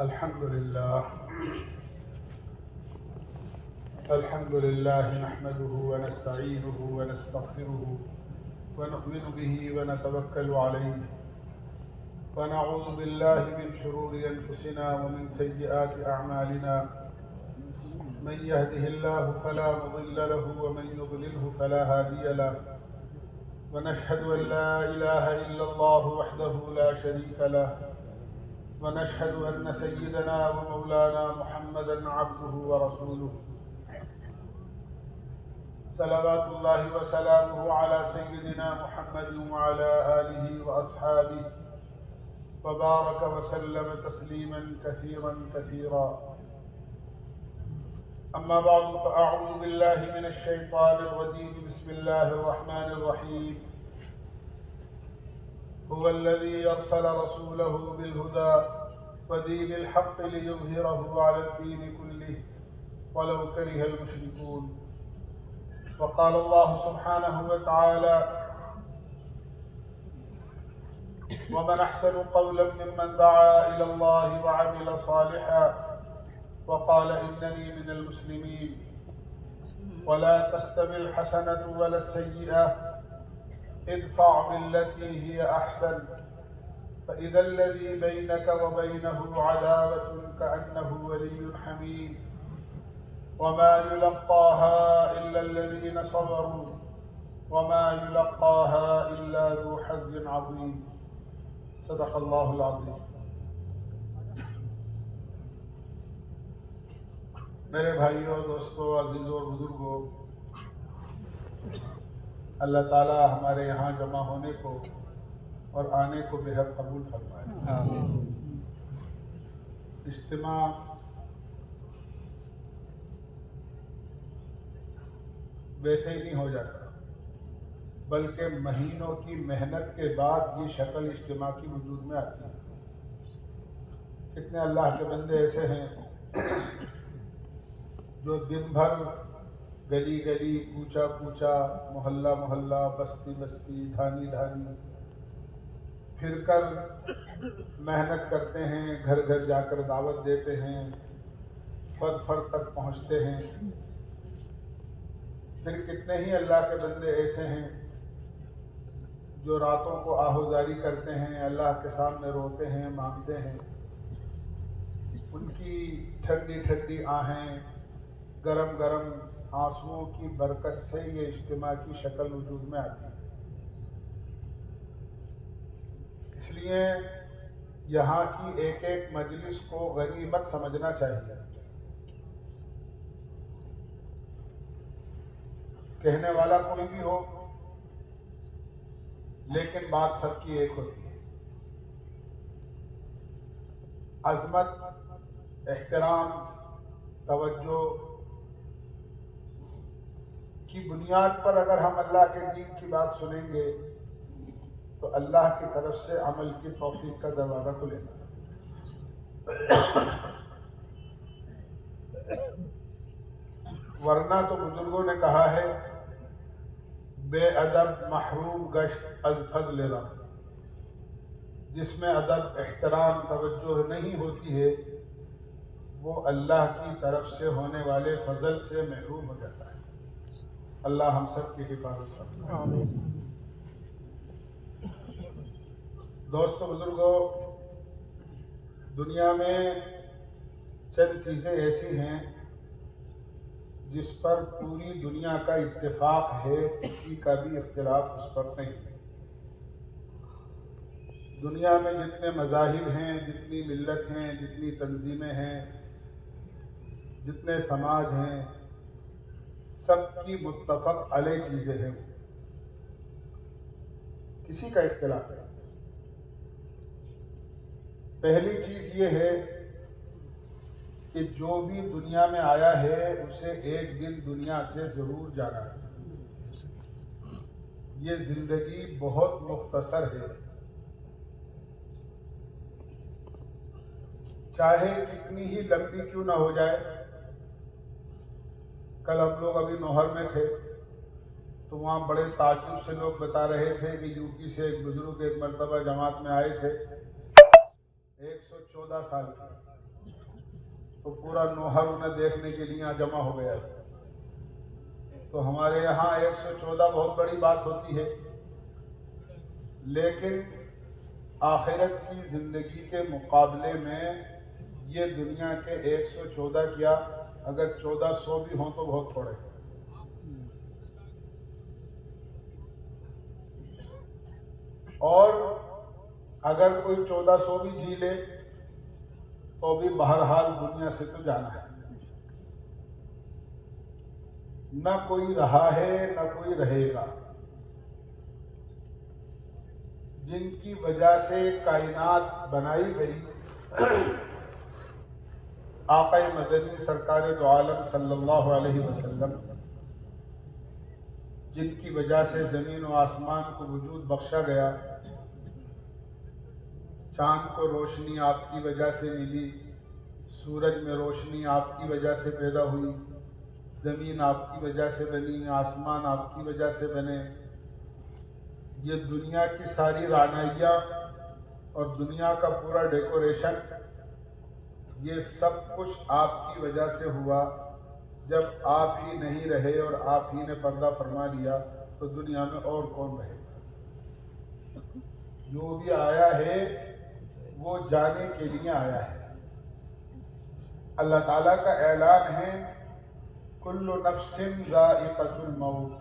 الحمد لله نحمده ونستعينه ونستغفره ونؤمن به ونتوكل عليه ونعوذ بالله من شرور أنفسنا ومن سيئات أعمالنا من يهده الله فلا مضل له ومن يضلله فلا هادي له ونشهد أن لا إله إلا الله وحده لا شريك له ونشهد أن سيدنا ومولانا محمدا عبده ورسوله صلوات الله وسلامه على سيدنا محمد وعلى آله وأصحابه وبارك وسلم تسليما كثيرا كثيرا. أما بعد فأعوذ بالله من الشيطان الرجيم. بسم الله الرحمن الرحيم. هو الذي أرسل رسوله بالهدى ودين الحق ليظهره على الدين كله ولو كره المشركون. وقال الله سبحانه وتعالى: ومن أحسن قولا ممن دعا إلى الله وعمل صالحا وقال إنني من المسلمين. ولا تستوي الحسنة ولا السيئة ادفع بالتي هي أحسن فإذا الذي بينك وبينه عداوة كأنه ولي حميم وما يلقاها إلا الذين صبروا وما يلقاها إلا ذو حظ عظيم. صدق الله العظيم. میرے بھائیوں، دوستوں، عزیزوں اور بزرگوں، اللہ تعالی ہمارے یہاں جمع ہونے کو اور آنے کو بہت قبول فرمائے. اجتماع ویسے ہی نہیں ہو جاتا، بلکہ مہینوں کی محنت کے بعد یہ شکل اجتماع کی وجود میں آتی ہے. کتنے اللہ کے بندے ایسے ہیں جو دن بھر گلی گلی، کوچا کوچا، محلہ محلہ، بستی بستی، دھانی دھانی پھر کر محنت کرتے ہیں، گھر گھر جا کر دعوت دیتے ہیں، فرد فرد تک پہنچتے ہیں. پھر کتنے ہی اللہ کے بندے ایسے ہیں جو راتوں کو آہوزاری کرتے ہیں، اللہ کے سامنے روتے ہیں، مانگتے ہیں. ان کی ٹھنڈی ٹھنڈی آہیں، گرم گرم آنسوؤں کی برکت سے یہ اجتماع کی شکل وجود میں آتی ہے. اس لیے یہاں کی ایک ایک مجلس کو غنیمت سمجھنا چاہیے. کہنے والا کوئی بھی ہو، لیکن بات سب کی ایک ہوتی ہے. عظمت، احترام، توجہ کی بنیاد پر اگر ہم اللہ کے دین کی بات سنیں گے تو اللہ کی طرف سے عمل کی توفیق کا دروازہ کھلے گا. ورنہ تو بزرگوں نے کہا ہے، بے ادب محروم گشت از فضل را. جس میں ادب، احترام، توجہ نہیں ہوتی ہے وہ اللہ کی طرف سے ہونے والے فضل سے محروم ہو جاتا ہے. اللہ ہم سب کی حفاظت کرے. آمین. دوستو، بزرگوں، دنیا میں چند چیزیں ایسی ہیں جس پر پوری دنیا کا اتفاق ہے، کسی کا بھی اختلاف اس پر نہیں ہے. دنیا میں جتنے مذاہب ہیں، جتنی ملت ہیں، جتنی تنظیمیں ہیں، جتنے سماج ہیں، سب کی متفق علیہ چیزیں ہیں، کسی کا اختلاف ہے. پہلی چیز یہ ہے کہ جو بھی دنیا میں آیا ہے اسے ایک دن دنیا سے ضرور جانا ہے. یہ زندگی بہت مختصر ہے، چاہے کتنی ہی لمبی کیوں نہ ہو جائے. کل ہم لوگ ابھی نوہر میں تھے تو وہاں بڑے تعجب سے لوگ بتا رہے تھے کہ یو پی سے ایک بزرگ ایک مرتبہ جماعت میں آئے تھے، 114 سال کے. تو پورا نوحر انہیں دیکھنے کے لیے جمع ہو گیا. تو ہمارے یہاں 114 بہت بڑی بات ہوتی ہے، لیکن آخرت کی زندگی کے مقابلے میں یہ دنیا کے 114 کیا، اگر 1400 بھی ہوں تو بہت تھوڑے. اور اگر کوئی 1400 بھی جی لے تو بھی بہرحال دنیا سے تو جانا ہے. نہ کوئی رہا ہے نہ کوئی رہے گا. جن کی وجہ سے کائنات بنائی گئی، آقا مدنی سرکار دو عالم صلی اللہ علیہ وسلم، جن کی وجہ سے زمین و آسمان کو وجود بخشا گیا. چاند کو روشنی آپ کی وجہ سے ملی، سورج میں روشنی آپ کی وجہ سے پیدا ہوئی، زمین آپ کی وجہ سے بنی، آسمان آپ کی وجہ سے بنے. یہ دنیا کی ساری رعنائیاں اور دنیا کا پورا ڈیکوریشن، یہ سب کچھ آپ کی وجہ سے ہوا. جب آپ ہی نہیں رہے اور آپ ہی نے پردہ فرما دیا تو دنیا میں اور کون رہے گا؟ جو بھی آیا ہے وہ جانے کے لیے آیا ہے. اللہ تعالیٰ کا اعلان ہے، کل نفس ذائقۃ الموت،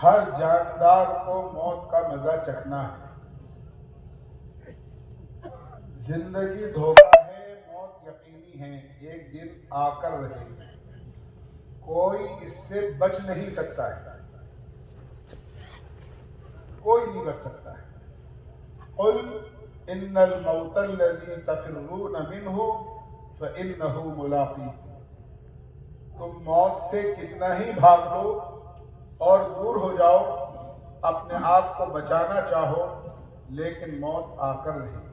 ہر جاندار کو موت کا مزہ چکھنا ہے. زندگی دھوکہ ہے، موت یقینی ہے، ایک دن آ کر رہے گی، کوئی اس سے بچ نہیں سکتا ہے، کوئی نہیں بچ سکتا ہے. قل ان الموت الذی تفرون منہ فانہ ملاقیکم، تم موت سے کتنا ہی بھاگ لو اور دور ہو جاؤ، اپنے آپ کو بچانا چاہو، لیکن موت آ کر رہے.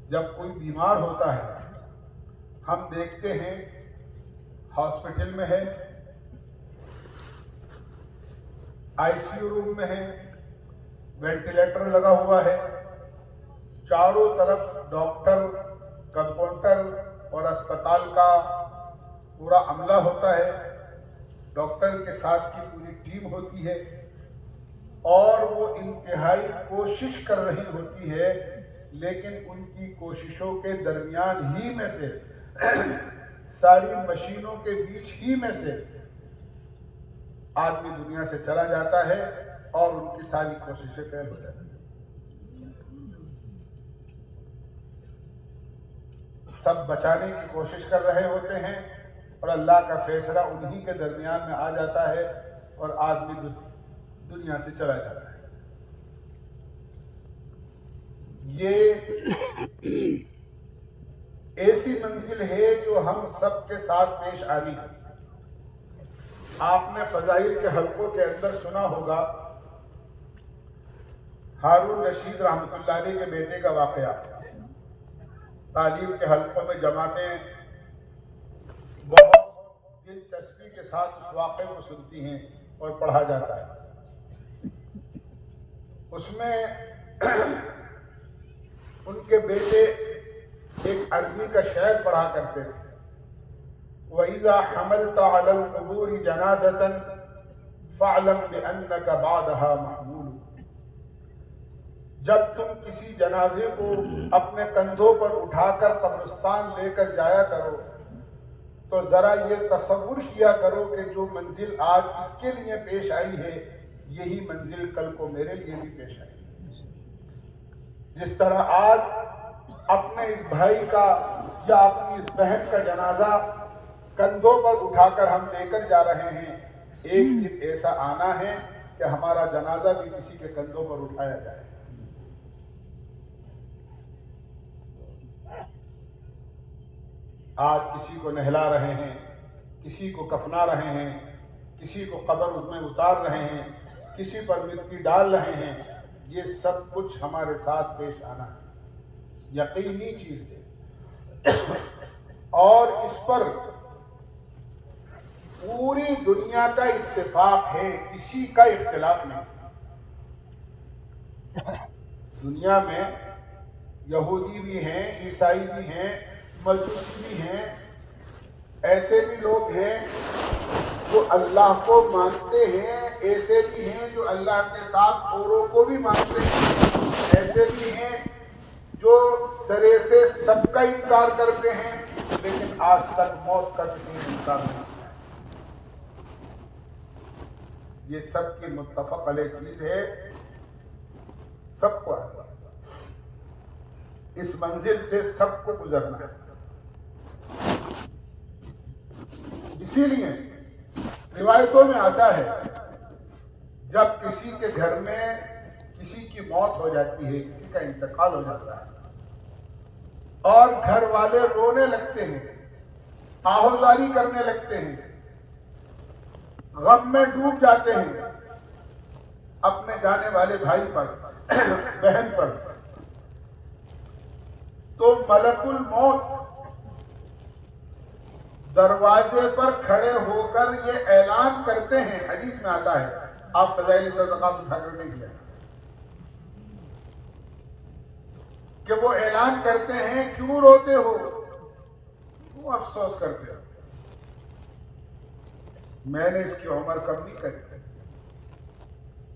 جب کوئی بیمار ہوتا ہے، ہم دیکھتے ہیں ہاسپٹل میں ہے، آئی سی یو روم میں ہے، وینٹیلیٹر لگا ہوا ہے، چاروں طرف ڈاکٹر، کمپاؤنڈر اور اسپتال کا پورا عملہ ہوتا ہے. ڈاکٹر کے ساتھ کی پوری ٹیم ہوتی ہے اور وہ انتہائی کوشش کر رہی ہوتی ہے، لیکن ان کی کوششوں کے درمیان ہی میں سے، ساری مشینوں کے بیچ ہی میں سے آدمی دنیا سے چلا جاتا ہے اور ان کی ساری کوششیں فیل ہو جاتی ہیں. سب بچانے کی کوشش کر رہے ہوتے ہیں اور اللہ کا فیصلہ انہی کے درمیان میں آ جاتا ہے اور آدمی دنیا سے چلا جاتا ہے. یہ ایسی منزل ہے جو ہم سب کے ساتھ پیش آنی ہے. آپ نے فضائل کے حلقوں کے اندر سنا ہوگا ہارون رشید رحمۃ اللہ علیہ کے بیٹے کا واقعہ. تعلیم کے حلقوں میں جماعتیں بہت دلچسپی کے ساتھ اس واقعے کو سنتی ہیں اور پڑھا جاتا ہے. اس میں ان کے بیٹے ایک عربی کا شعر پڑھا کرتے تھے، وَإِذَا حَمَلْتَ عَلَى الْقُبُورِ جَنَازَةً فَاعْلَمْ بِأَنَّكَ بَعْدَهَا مَحْمُولٌ. جب تم کسی جنازے کو اپنے کندھوں پر اٹھا کر قبرستان لے کر جایا کرو تو ذرا یہ تصور کیا کرو کہ جو منزل آج اس کے لیے پیش آئی ہے، یہی منزل کل کو میرے لیے بھی پیش آئی. جس طرح آج اپنے اس بھائی کا یا اپنی اس بہن کا جنازہ کندھوں پر اٹھا کر ہم لے کر جا رہے ہیں، ایک دن ایسا آنا ہے کہ ہمارا جنازہ بھی کسی کے کندھوں پر اٹھایا جائے. آج کسی کو نہلا رہے ہیں، کسی کو کفنا رہے ہیں، کسی کو قبر میں اتار رہے ہیں، کسی پر مٹی ڈال رہے ہیں. یہ سب کچھ ہمارے ساتھ پیش آنا ہے، یقینی چیز ہے. اور اس پر پوری دنیا کا اتفاق ہے، کسی کا اختلاف نہیں. دنیا میں یہودی بھی ہیں، عیسائی بھی ہیں، مجوسی بھی ہیں، ایسے بھی لوگ ہیں جو اللہ کو مانتے ہیں، ایسے بھی ہیں جو اللہ کے ساتھ اوروں کو بھی مانتے ہیں، ایسے بھی ہیں جو سرے سے سب کا انکار کرتے ہیں، لیکن آج تک موت کا کسی نے انکار نہیں کیا۔ یہ سب کی متفق علیہ چیز ہے، سب کو آتا ہے، اس منزل سے سب کو گزرنا ہے۔ اسی لیے روایتوں میں آتا ہے جب کسی کے گھر میں کسی کی موت ہو جاتی ہے، کسی کا انتقال ہو جاتا ہے اور گھر والے رونے لگتے ہیں، آہوازاری کرنے لگتے ہیں، غم میں ڈوب جاتے ہیں اپنے جانے والے بھائی پر، بہن پر، تو ملک الموت دروازے پر کھڑے ہو کر یہ اعلان کرتے ہیں، حدیث میں آتا ہے، آپ فضائل صدقات اٹھا کر نہیں گئے، کہ وہ اعلان کرتے ہیں کیوں روتے ہو، کیوں افسوس کرتے ہو، میں نے اس کی عمر کم نہیں کری،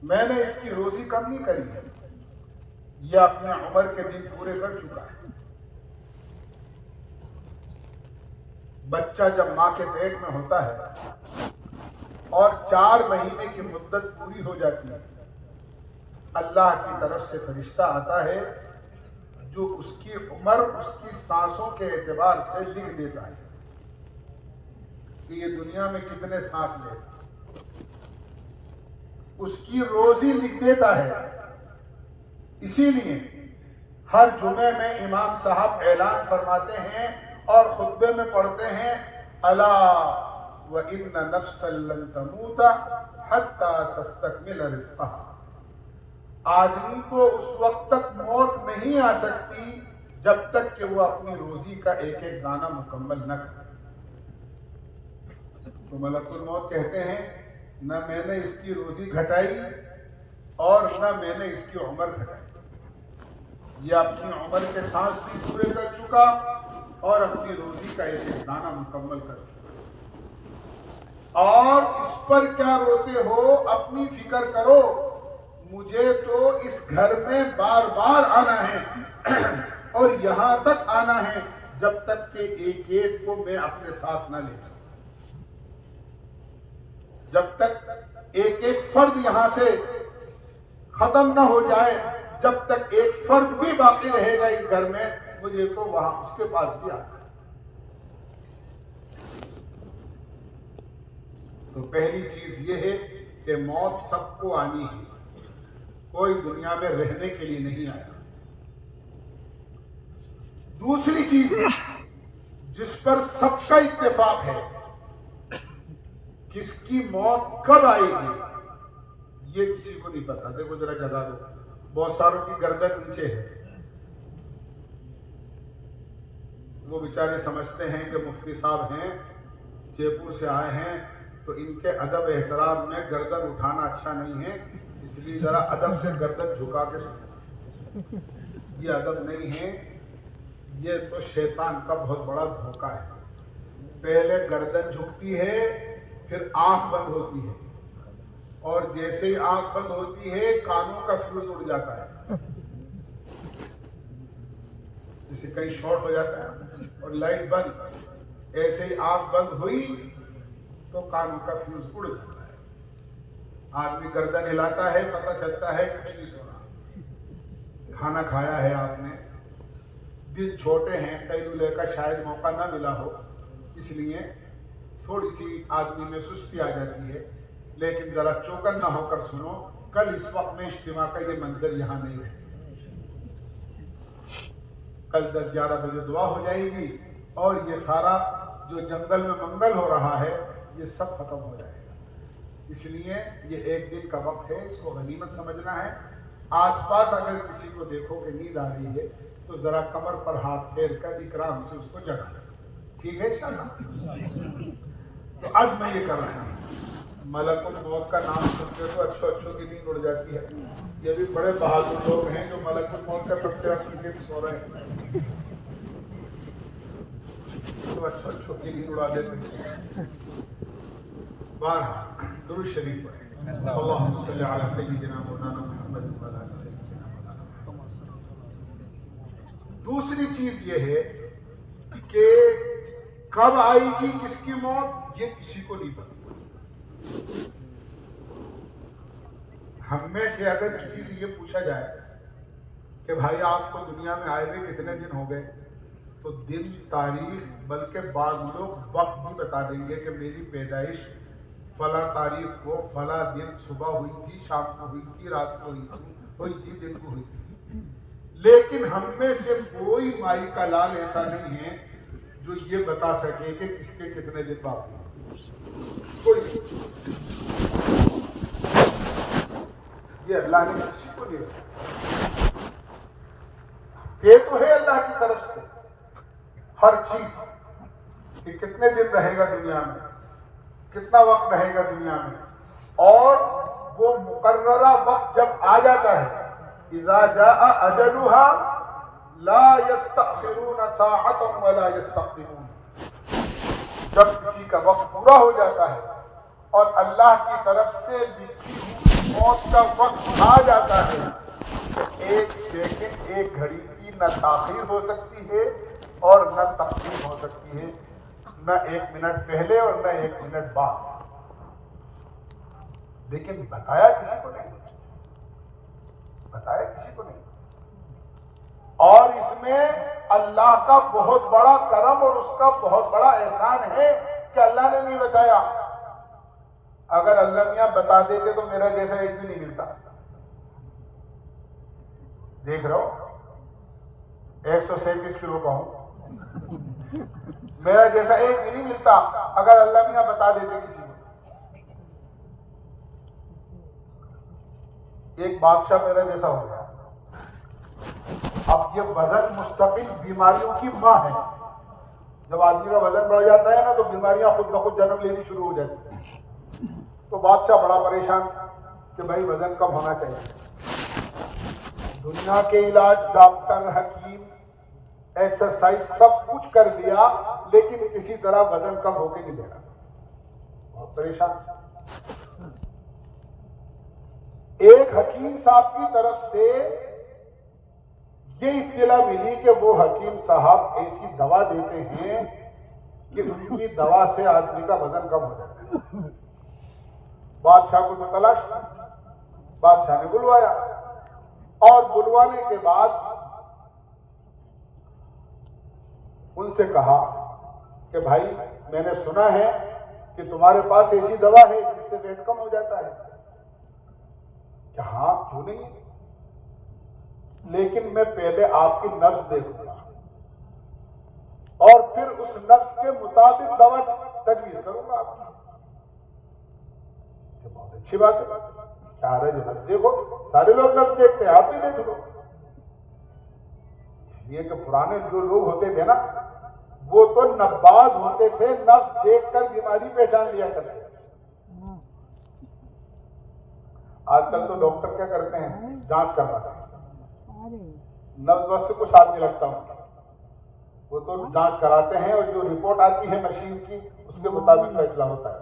میں نے اس کی روزی کم نہیں کری ہے، یہ اپنے عمر کے دن پورے کر چکا ہے۔ بچہ جب ماں کے پیٹ میں ہوتا ہے اور 4 مہینے کی مدت پوری ہو جاتی ہے، اللہ کی طرف سے فرشتہ آتا ہے جو اس کی عمر اس کی سانسوں کے اعتبار سے لکھ دیتا ہے کہ یہ دنیا میں کتنے سانس لے، اس کی روزی لکھ دیتا ہے۔ اسی لیے ہر جمعے میں امام صاحب اعلان فرماتے ہیں اور خطبے میں پڑھتے ہیں، الا وان نفسا لن تموت حتی تستکمل رزقها، آدمی کو اس وقت تک موت نہیں آ سکتی جب تک کہ وہ اپنی روزی کا ایک ایک دانہ مکمل نہ کرے۔ تو ملک الموت کہتے ہیں نہ میں نے اس کی روزی گھٹائی اور نہ میں نے اس کی عمر گھٹائی، یہ اپنی عمر کے سانس بھی پورے کر چکا اور اپنی روزی کا ایک ایک دانہ مکمل کر چکا۔ اور اس پر کیا روتے ہو، اپنی فکر کرو، مجھے تو اس گھر میں بار بار آنا ہے اور یہاں تک آنا ہے جب تک کہ ایک ایک کو میں اپنے ساتھ نہ لے جاؤں، جب تک ایک ایک فرد یہاں سے ختم نہ ہو جائے، جب تک ایک فرد بھی باقی رہے گا اس گھر میں، مجھے تو وہاں اس کے پاس بھی آنا ہے۔ تو پہلی چیز یہ ہے کہ موت سب کو آنی ہے، کوئی دنیا میں رہنے کے لیے نہیں آیا۔ دوسری چیز جس پر سب کا اتفاق ہے، کس کی موت کب آئے گی یہ کسی کو نہیں پتا۔ دیکھو ذرا جگہ دو، بہت ساروں کی گردن نیچے ہے، وہ بیچارے سمجھتے ہیں کہ مفتی صاحب ہیں، جے پور سے آئے ہیں، تو ان کے ادب احترام میں گردن اٹھانا اچھا نہیں ہے، اس لیے ذرا ادب سے گردن جھکا کے سنو۔ یہ ادب نہیں ہے، یہ تو شیطان کا بہت بڑا دھوکہ ہے۔ پہلے گردن جھکتی ہے، پھر آنکھ بند ہوتی ہے، اور جیسے ہی آنکھ بند ہوتی ہے کانوں کا فیوز اڑ جاتا ہے، جیسے کہیں شارٹ ہو جاتا ہے اور لائٹ بند، ایسے ہی آنکھ بند ہوئی تو کانوں کا فیوز اڑ جاتا ہے۔ آدمی گردن ہلاتا ہے، پتہ چلتا ہے کچھ نہیں سنا، کھانا کھایا ہے آپ نے، دن چھوٹے ہیں، قیلولے کا شاید موقع نہ ملا ہو، اس لیے تھوڑی سی آدمی میں سستی آ جاتی ہے، لیکن ذرا چوکن نہ ہو کر سنو، کل اس وقت میں اجتماع کا یہ منظر یہاں نہیں ہے، کل 10-11 بجے دعا ہو جائے گی اور یہ سارا جو جنگل میں منگل ہو رہا ہے یہ سب ختم ہو جائے گا۔ اس لیے یہ ایک دن کا وقت ہے، اس کو غنیمت سمجھنا ہے۔ آس پاس اگر کسی کو دیکھو کہ نیند آ رہی ہے تو ذرا کمر پر ہاتھ پھیر کر اکرام سے اس کو جگا، ٹھیک ہے انشاءاللہ؟ تو آج میں یہ کر رہا ہوں، ملک الموت کا نام سنتے تو اچھوں کی نیند اڑ جاتی ہے. یہ بھی بڑے بہادر لوگ ہیں جو ملک الموت کا تذکرہ سن کے بھی سو رہے ہیں. تو اچھوں کی نیند اڑا دیتے ہیں. بارہ درود شریف پڑھیں. اللہم صلی علی سیدنا مولانا محمد وعلی آل سیدنا مولانا. دوسری چیز یہ ہے کہ کب آئے گی کس کی موت یہ کسی کو نہیں پتا. ہم میں سے اگر کسی سے یہ پوچھا جائے کہ بھائی آپ کو دنیا میں آئے ہوئے کتنے دن ہو گئے تو دن تاریخ بلکہ بعض لوگ وقت بھی بتا دیں گے کہ میری پیدائش فلاں تاریخ کو فلاں دن صبح ہوئی تھی, شام کو ہوئی تھی, رات کو ہوئی تھی, دن کو ہوئی تھی. لیکن ہم میں سے کوئی مائی کا لال ایسا نہیں ہے جو یہ بتا سکے کہ کس کے کتنے دن باقی. کوئی یہ اللہ نے کسی کو نہیں رکھا. یہ تو ہے اللہ کی طرف سے ہر چیز کہ کتنے دن رہے گا دنیا میں, کتنا وقت رہے گا دنیا میں, اور وہ مقررہ وقت جب آ جاتا ہے اذا جاء اجلها لا يستأخرون ساعة ولا يستقدمون. جب کسی کا وقت پورا ہو جاتا ہے اور اللہ کی طرف سے لکھی ہوئی موت کا وقت آ جاتا ہے تو ایک سیکنڈ ایک گھڑی کی نہ تاخیر ہو سکتی ہے اور نہ تقدیم ہو سکتی ہے, نہ ایک منٹ پہلے اور نہ ایک منٹ بعد. لیکن بتایا کسی کو نہیں, بتایا کسی کو نہیں. اور اس میں اللہ کا بہت بڑا کرم اور اس کا بہت بڑا احسان ہے کہ اللہ نے نہیں بتایا. اگر اللہ میاں بتا دیتے تو میرا جیسا ایک بھی نہیں ملتا. دیکھ رہا ہو 137 کلو کا ہوں, میرا جیسا ایک بھی نہیں ملتا اگر اللہ میاں بتا دیتے کسی کو. ایک بادشاہ میرا جیسا ہو گیا. اب یہ وزن مستقل بیماریوں کی ماں ہے. جب آدمی کا وزن بڑھ جاتا ہے نا تو بیماریاں خود بخود جنم لینی شروع ہو جاتی ہیں. تو بادشاہ بڑا پریشان کہ بھائی وزن کم ہونا چاہیے. دنیا کے علاج ڈاکٹر حکیم ایکسرسائز سب کچھ کر لیا لیکن کسی طرح وزن کم ہو کے نہیں دے رہا. بہت پریشان. ایک حکیم صاحب کی طرف سے یہ اطلاع ملی کہ وہ حکیم صاحب ایسی دوا دیتے ہیں کہ ان کی دوا سے آدمی کا وزن کم ہو جاتا ہے. بادشاہ کو تلاش کی, بادشاہ نے بلوایا اور بلوانے کے بعد ان سے کہا کہ بھائی میں نے سنا ہے کہ تمہارے پاس ایسی دوا ہے جس سے ویٹ کم ہو جاتا ہے. کہ ہاں کیوں نہیں, لیکن میں پہلے آپ کی نبض دیکھوں گا اور پھر اس نبض کے مطابق دوا تجویز کروں گا آپ کی. بہت اچھی بات ہے. کیا رہے نبض دیکھو, سارے لوگ نبض دیکھتے ہیں, آپ بھی دیکھ لو. اس لیے کہ پرانے جو لوگ ہوتے تھے نا وہ تو نباز ہوتے تھے, نبض دیکھ کر بیماری پہچان لیا کرتے. آج کل تو ڈاکٹر کیا کرتے ہیں, جانچ کرواتے ہیں. نبض سے کچھ ہاتھ نہیں لگتا ہوں, وہ تو جانچ کراتے ہیں اور جو رپورٹ آتی ہے مشین کی اس کے مطابق فیصلہ ہوتا ہے.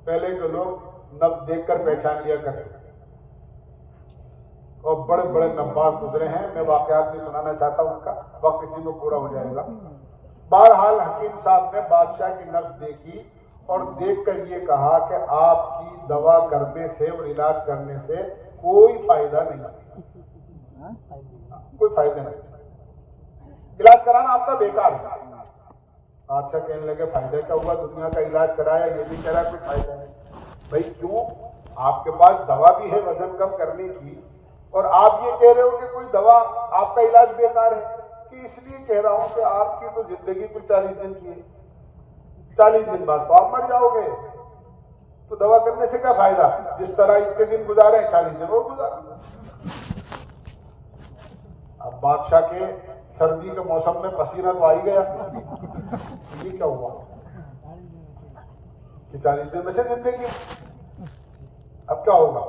پہلے جو لوگ نبض دیکھ کر پہچان لیا کرتے اور بڑے بڑے نباز گزرے ہیں. میں واقعات بھی سنانا چاہتا ہوں, ان کا وقت اسی میں پورا ہو جائے گا. بہرحال حکیم صاحب نے بادشاہ کی نبض دیکھی اور دیکھ کر یہ کہا کہ آپ کی دوا کرنے سے اور علاج کرنے سے کوئی فائدہ نہیں, کوئی فائدہ نہیں, علاج کرانا آپ کا بیکار ہے. بادشاہ کہنے لگے فائدہ کیا ہوا, دنیا کا علاج کرایا یہ بھی کرا, کوئی فائدہ نہیں. بھائی کیوں, آپ کے پاس دوا بھی ہے وزن کم کرنے کی اور آپ یہ کہہ رہے ہو کہ کوئی دوا آپ کا علاج بیکار ہے. کہ اس لیے کہہ رہا ہوں کہ آپ کی تو زندگی کچھ 40 دن کی ہے, 40 دن بعد تو آپ مر جاؤ گے, تو دوا کرنے سے کیا فائدہ. جس طرح اتنے دن گزارے 40 دن اور گزارے. اب بادشاہ کے سردی کے موسم میں پسینہ تو آ ہی گیا. یہ کیا ہوا کہ 40 دن بچے زندگی. اب کیا ہوگا؟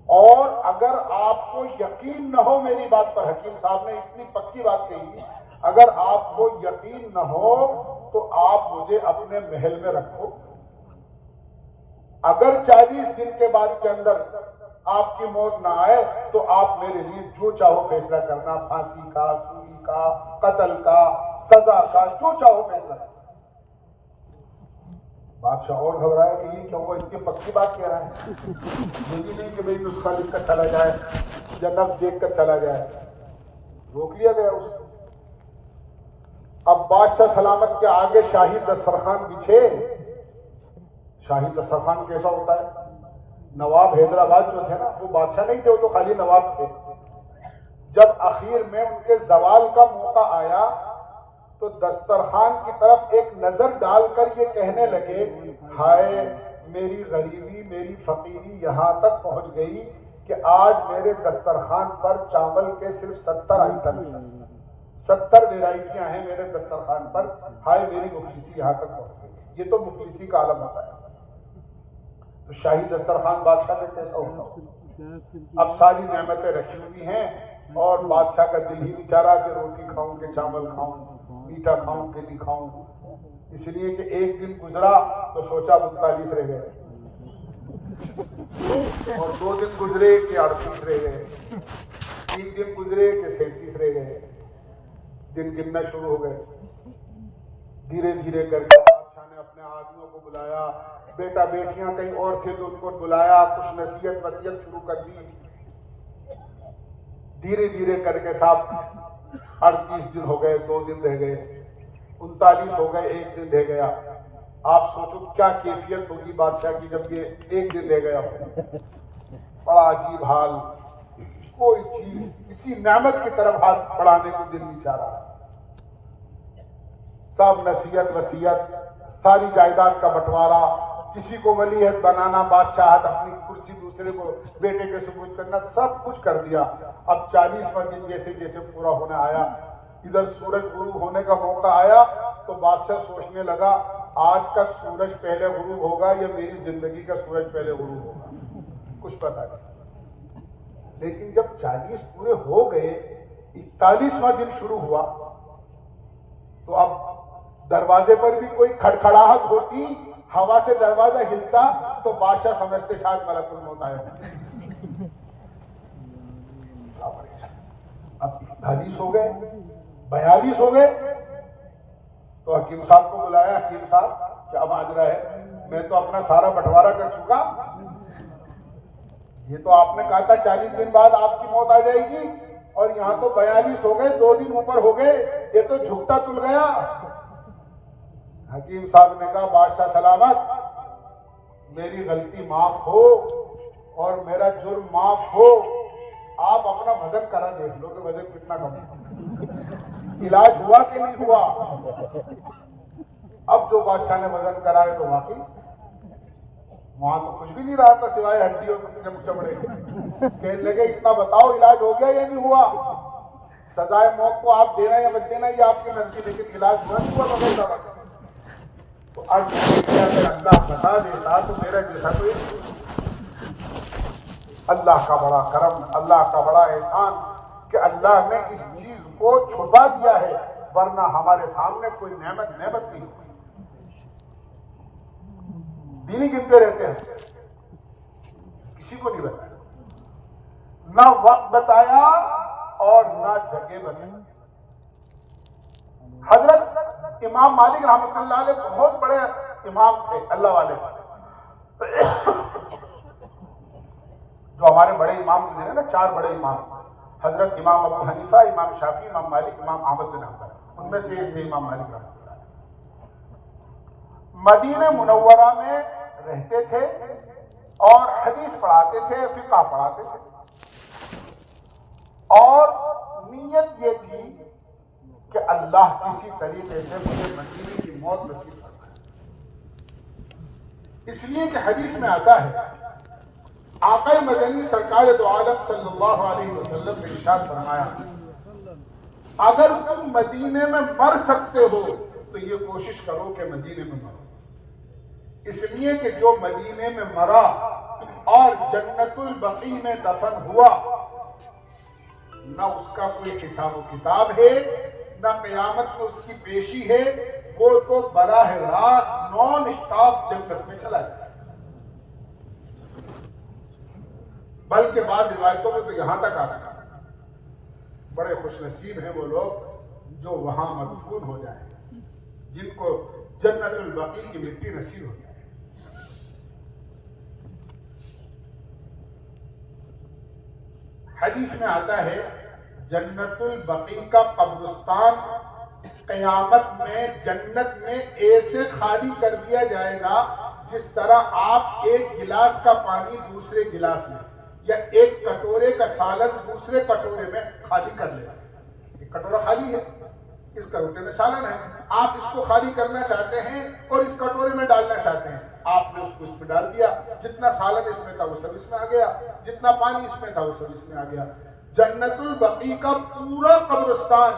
اور اگر آپ کو یقین نہ ہو میری بات پر، حکیم صاحب نے اتنی پکی بات کہی، اگر آپ کو یقین نہ ہو تو آپ مجھے اپنے محل میں رکھو، اگر 40 دن کے بعد کے اندر آپ کی موت نہ آئے تو آپ میرے لیے جو چاہو فیصلہ کرنا، پھانسی کا، سولی کا، قتل کا، سزا کا، جو چاہو فیصلہ کرنا۔ بادشاہ اور گھبرایا کہ یہ کیا ہوا، اتنی پکی بات کہہ رہا ہے، یہ نہیں کہ بھئی نسخہ لکھ کر چلا جائے یا لفظ دیکھ کر چلا جائے۔ روک لیا گیا اس کو۔ اب بادشاہ سلامت کے آگے شاہی دسترخوان بچھے۔ شاہی دسترخوان کیسا ہوتا ہے؟ نواب حیدرآباد جو تھے نا، وہ بادشاہ نہیں تھے، وہ تو خالی نواب تھے۔ جب اخیر میں ان کے زوال کا موقع آیا تو دسترخوان کی طرف ایک نظر ڈال کر یہ کہنے لگے، ہائے میری غریبی، میری فقیری یہاں تک پہنچ گئی کہ آج میرے دسترخوان پر چاول کے صرف 70 آئٹم ہیں، 70 ویرائٹیاں ہیں میرے دسترخوان پر، ہائے میری مفلسی یہاں تک پہنچ گئی۔ یہ تو مفلسی کا عالم ہوتا ہے۔ تو شاہی دسترخوان بادشاہ میں کیسا ہوتا؟ اب ساری نعمتیں رکھی ہوئی ہیں اور بادشاہ کا دل ہی بیچارہ کہ روٹی کھاؤں کہ چاول کھاؤں، میٹھا کھاؤں کہ نہیں کھاؤں، اس لیے کہ ایک دن گزرا تو سوچا 39 رہ گئے، اور 2 دن گزرے کہ 38 رہ گئے، 3 دن گزرے کہ 37 رہ گئے، دن گننا شروع ہو گئے۔ دھیرے دھیرے کر کے بادشاہ نے اپنے آدمیوں کو بلایا، بیٹا بیٹیاں کہیں اور تھے تو ان کو بلایا، کچھ نصیحت وصیت شروع کر دی۔ دھیرے دھیرے کر کے صاحب 38 دن ہو گئے، 2 دن رہ گئے، 39 ہو گئے، 1 دن رہ گیا۔ آپ سوچو کیا کیفیت ہوگی بادشاہ کی جب یہ 1 دن رہ گیا ہو۔ بڑا عجیب حال، کوئی چیز کسی نعمت کی طرف ہاتھ بڑھانے کو دل نہیں چاہ رہا۔ سب نصیحت وصیت، ساری جائیداد کا بٹوارا، کسی کو ولیعہد بنانا، بادشاہت، اپنی کرسی دوسرے کو بیٹے کے سپرد کرنا، سب کچھ کر دیا۔ اب 40واں دن جیسے جیسے پورا ہونے آیا، ادھر سورج غروب ہونے کا موقع آیا تو بادشاہ سوچنے لگا آج کا سورج پہلے غروب ہوگا یا میری زندگی کا سورج پہلے غروب ہوگا، کچھ پتہ نہیں۔ لیکن جب 40 پورے ہو گئے، 41واں دن شروع ہوا تو اب دروازے پر بھی کوئی کھڑکھڑاہٹ ہوتی، ہوا سے دروازہ ہلتا تو بادشاہ سمجھتے شاید ملک الموت آیا۔ اب 41 ہو گئے، 42 ہو گئے تو حکیم صاحب کو بلایا، حکیم صاحب کیا ماجرا ہے؟ میں تو اپنا سارا بٹوارا کر چکا، یہ تو آپ نے کہا تھا 40 دن بعد آپ کی موت آ جائے گی، اور یہاں تو 42 ہو گئے، 2 دن اوپر ہو گئے، یہ تو جھکتا تل گیا۔ حکیم صاحب نے کہا بادشاہ سلامت، میری غلطی معاف ہو اور میرا جرم معاف ہو، آپ اپنا وزن کرا دیکھ لو کہ وزن کتنا کم ہے، علاج ہوا کہ نہیں ہوا۔ اب جو بادشاہ نے وزن کرائے تو واقعی وہاں تو کچھ بھی نہیں رہا تھا سوائے ہڈی اور چمڑے۔ کہنے لگے اتنا بتاؤ علاج ہو گیا یا نہیں ہوا؟ سزائے موت کو آپ دینا یا مت دینا یہ آپ کے نزدیک، لیکن علاج ہوا نہیں ہوا بغیر دوا کے۔ تو اب اگر اللہ بتا دیتا تو میرا جیسا کوئی اللہ کا بڑا کرم، اللہ کا بڑا احسان کہ اللہ نے اس چیز کو چھپا دیا ہے، ورنہ ہمارے سامنے کوئی نعمت نہیں ہوتی۔ دن ہی گنتے رہتے ہیں، کسی کو نہیں بتایا، نہ وقت بتایا اور نہ جگہ بتائی۔ حضرت امام مالک رحمۃ اللہ علیہ بہت بڑے امام تھے، اللہ والے، جو ہمارے بڑے امام گزرے نا، 4 بڑے امام، حضرت امام ابو حنیفہ، امام شافعی، امام مالک، امام احمد بن حنبل، ان میں سے ایک تھے امام مالک رحمۃ اللہ علیہ۔ مدینہ منورہ میں رہتے تھے اور حدیث پڑھاتے تھے، فقہ پڑھاتے تھے، اور نیت یہ تھی کہ اللہ کسی طریقے سے مجھے مدینے کی موت نصیب کرنا ہے۔ اس لیے کہ حدیث میں آتا ہے، آقا مدنی سرکار دو عالم صلی اللہ علیہ وسلم نے ارشاد فرمایا، اگر تم مدینے میں مر سکتے ہو تو یہ کوشش کرو کہ مدینے میں مرو، اس لیے کہ جو مدینے میں مرا جنت البقیع میں دفن ہوا، نہ اس کا کوئی حساب و کتاب ہے، نہ قیامت میں اس کی پیشی ہے، وہ تو براہ راست نان اسٹاپ جنت میں چلا جائے۔ بلکہ بعض روایتوں میں تو یہاں تک آتا ہے بڑے خوش نصیب ہیں وہ لوگ جو وہاں مدفون ہو جائیں، جن کو جنت البقیع کی مٹی نصیب ہو جائے۔ حدیث میں آتا ہے جنت البقیع کا قبرستان قیامت میں جنت میں ایسے خالی کر دیا جائے گا جس طرح آپ ایک گلاس کا پانی دوسرے گلاس میں یا ایک کٹورے کا سالن دوسرے کٹورے میں خالی کر لیں۔ ایک کٹورا خالی ہے، اس کٹورے میں سالن ہے، آپ اس کو خالی کرنا چاہتے ہیں اور اس کٹورے میں ڈالنا چاہتے ہیں، آپ نے اس کو اس میں ڈال دیا، جتنا سالن اس میں تھا وہ سب اس میں آ گیا، جتنا پانی اس میں تھا وہ سب اس میں آ گیا۔ جنت البقیع کا پورا قبرستان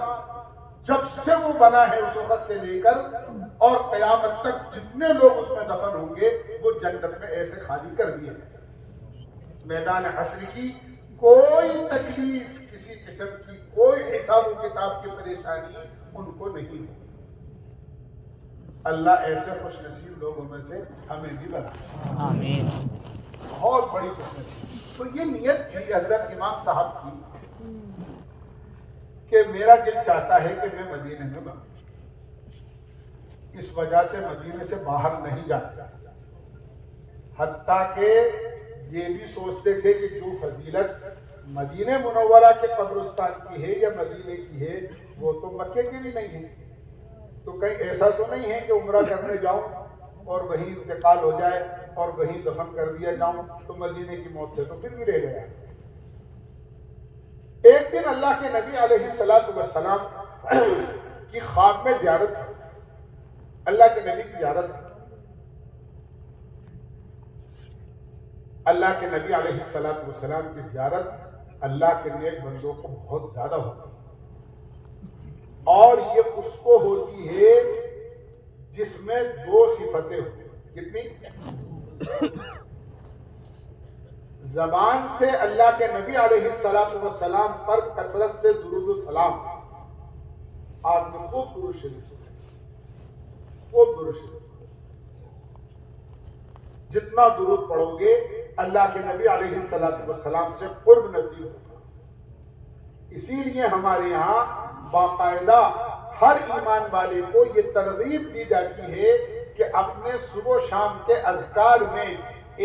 جب سے وہ بنا ہے اس وقت سے لے کر اور قیامت تک جتنے لوگ اس میں دفن ہوں گے وہ جنت میں ایسے خالی کر دیے ہیں۔ میدان حشر کی کوئی تکلیف، کسی قسم کی کوئی حساب و کتاب کی پریشانی ان کو نہیں ہوگی۔ اللہ ایسے خوش نصیب لوگوں میں سے ہمیں بھی بنا، آمین۔ بہت بڑی خوش نصیب۔ تو یہ نیت تھی حضرت امام صاحب کی کہ میرا دل چاہتا ہے کہ میں مدینے میں بنوں، اس وجہ سے مدینے سے باہر نہیں جاتا، حتیٰ کہ یہ بھی سوچتے تھے کہ جو فضیلت مدینہ منورہ کے قبرستان کی ہے یا مدینے کی ہے وہ تو مکے کی بھی نہیں ہے، تو کہیں ایسا تو نہیں ہے کہ عمرہ کرنے جاؤں اور وہیں انتقال ہو جائے اور وہیں دفن کر دیا جاؤں تو مدینے کی موت سے تو پھر بھی رہ گیا۔ ایک دن اللہ کے نبی علیہ السلام کی خواب میں زیارت ہے، اللہ کے نبی کی زیارت ہے۔ اللہ کے نبی علیہ السلام کی زیارت اللہ کے نیک بندوں کو بہت زیادہ ہوتی ہے، اور یہ اس کو ہوتی ہے جس میں دو صفتیں ہوتی ہیں۔ کتنی؟ زبان سے اللہ کے نبی علیہ السلام پر کثرت سے درود و سلام، آپ نے خوب درود شریف، خوب درود شریف، جتنا درود پڑھو گے اللہ کے نبی علیہ السلام سے قرب نصیب ہوگا۔ اسی لیے ہمارے یہاں باقاعدہ ہر ایمان والے کو یہ ترغیب دی جاتی ہے کہ اپنے صبح و شام کے اذکار میں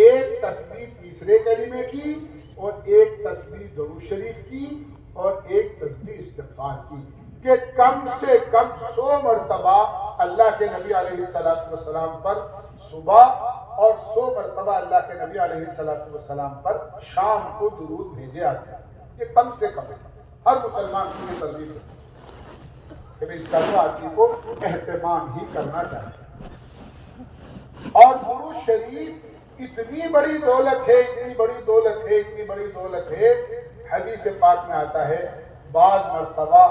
ایک تسبیح تیسرے کلمے کی اور ایک تسبیح درود شریف کی اور ایک تسبیح استغفار کی، کہ کم سے کم 100 مرتبہ اللہ کے نبی علیہ السلام پر صبح اور 100 مرتبہ اللہ کے نبی علیہ السلام پر شام کو درود بھیجے آتے ہیں۔ یہ کم سے کم ہر مسلمان کی یہ ترغیب ہے کہ اس کا تو آدمی کو اہتمام ہی کرنا چاہیے۔ اور درود شریف اتنی بڑی دولت ہے، اتنی بڑی دولت ہے، اتنی بڑی دولت ہے، حدیث پاک میں آتا ہے بعض مرتبہ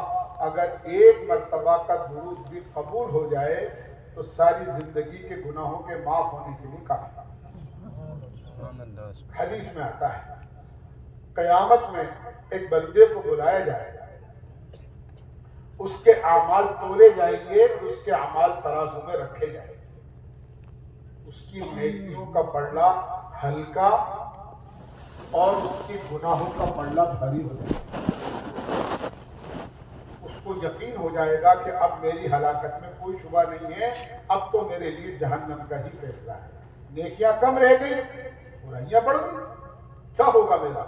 اگر ایک مرتبہ کا درود بھی قبول ہو جائے تو ساری زندگی کے گناہوں کے معاف ہونے کے لیے کافی۔ حدیث میں آتا ہے قیامت میں ایک بندے کو بلایا جائے گا، اس کے اعمال تولے جائیں گے، اس کے اعمال ترازو میں رکھے جائیں گے، اس کی نیکیوں کا پلڑا ہلکا اور اس کی گناہوں کا پلڑا بھاری ہو جائے گا۔ اس کو یقین ہو جائے گا کہ اب میری ہلاکت میں کوئی شبہ نہیں ہے، اب تو میرے لیے جہنم کا ہی فیصلہ ہے۔ نیکیاں کم رہ گئی، برائیاں بڑھ گئی، کیا ہوگا میرا؟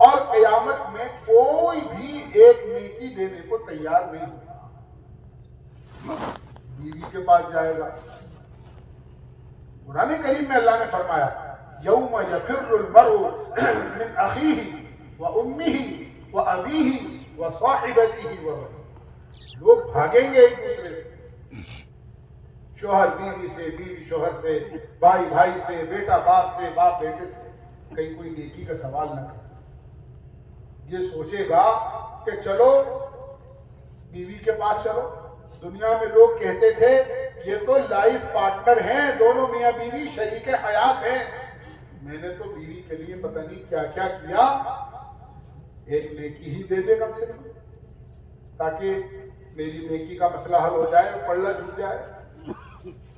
اور قیامت میں کوئی بھی ایک نیکی دینے کو تیار نہیں ہوگا۔ بیوی کے پاس جائے گا، قرآن کریم میں اللہ نے فرمایا یوم یفر المرء من اخیہ وامہ وابیہ وصاحبتہ وبنیہ، لوگ بھاگیں گے ایک دوسرے سے، شوہر بیوی سے، بیوی شوہر سے، بھائی بھائی سے، بیٹا باپ سے، باپ بیٹے سے، کہیں کوئی نیکی کا سوال نہ کرے۔ یہ سوچے گا کہ چلو بیوی کے پاس چلو، دنیا میں لوگ کہتے تھے یہ تو لائف پارٹنر ہیں، دونوں میاں بیوی شریک حیات ہیں، میں نے تو بیوی کے لیے پتہ نہیں کیا کیا کیا، ایک نیکی ہی دے دے کم سے کم، تاکہ میری نیکی کا مسئلہ حل ہو جائے، پلڑا جھک جائے،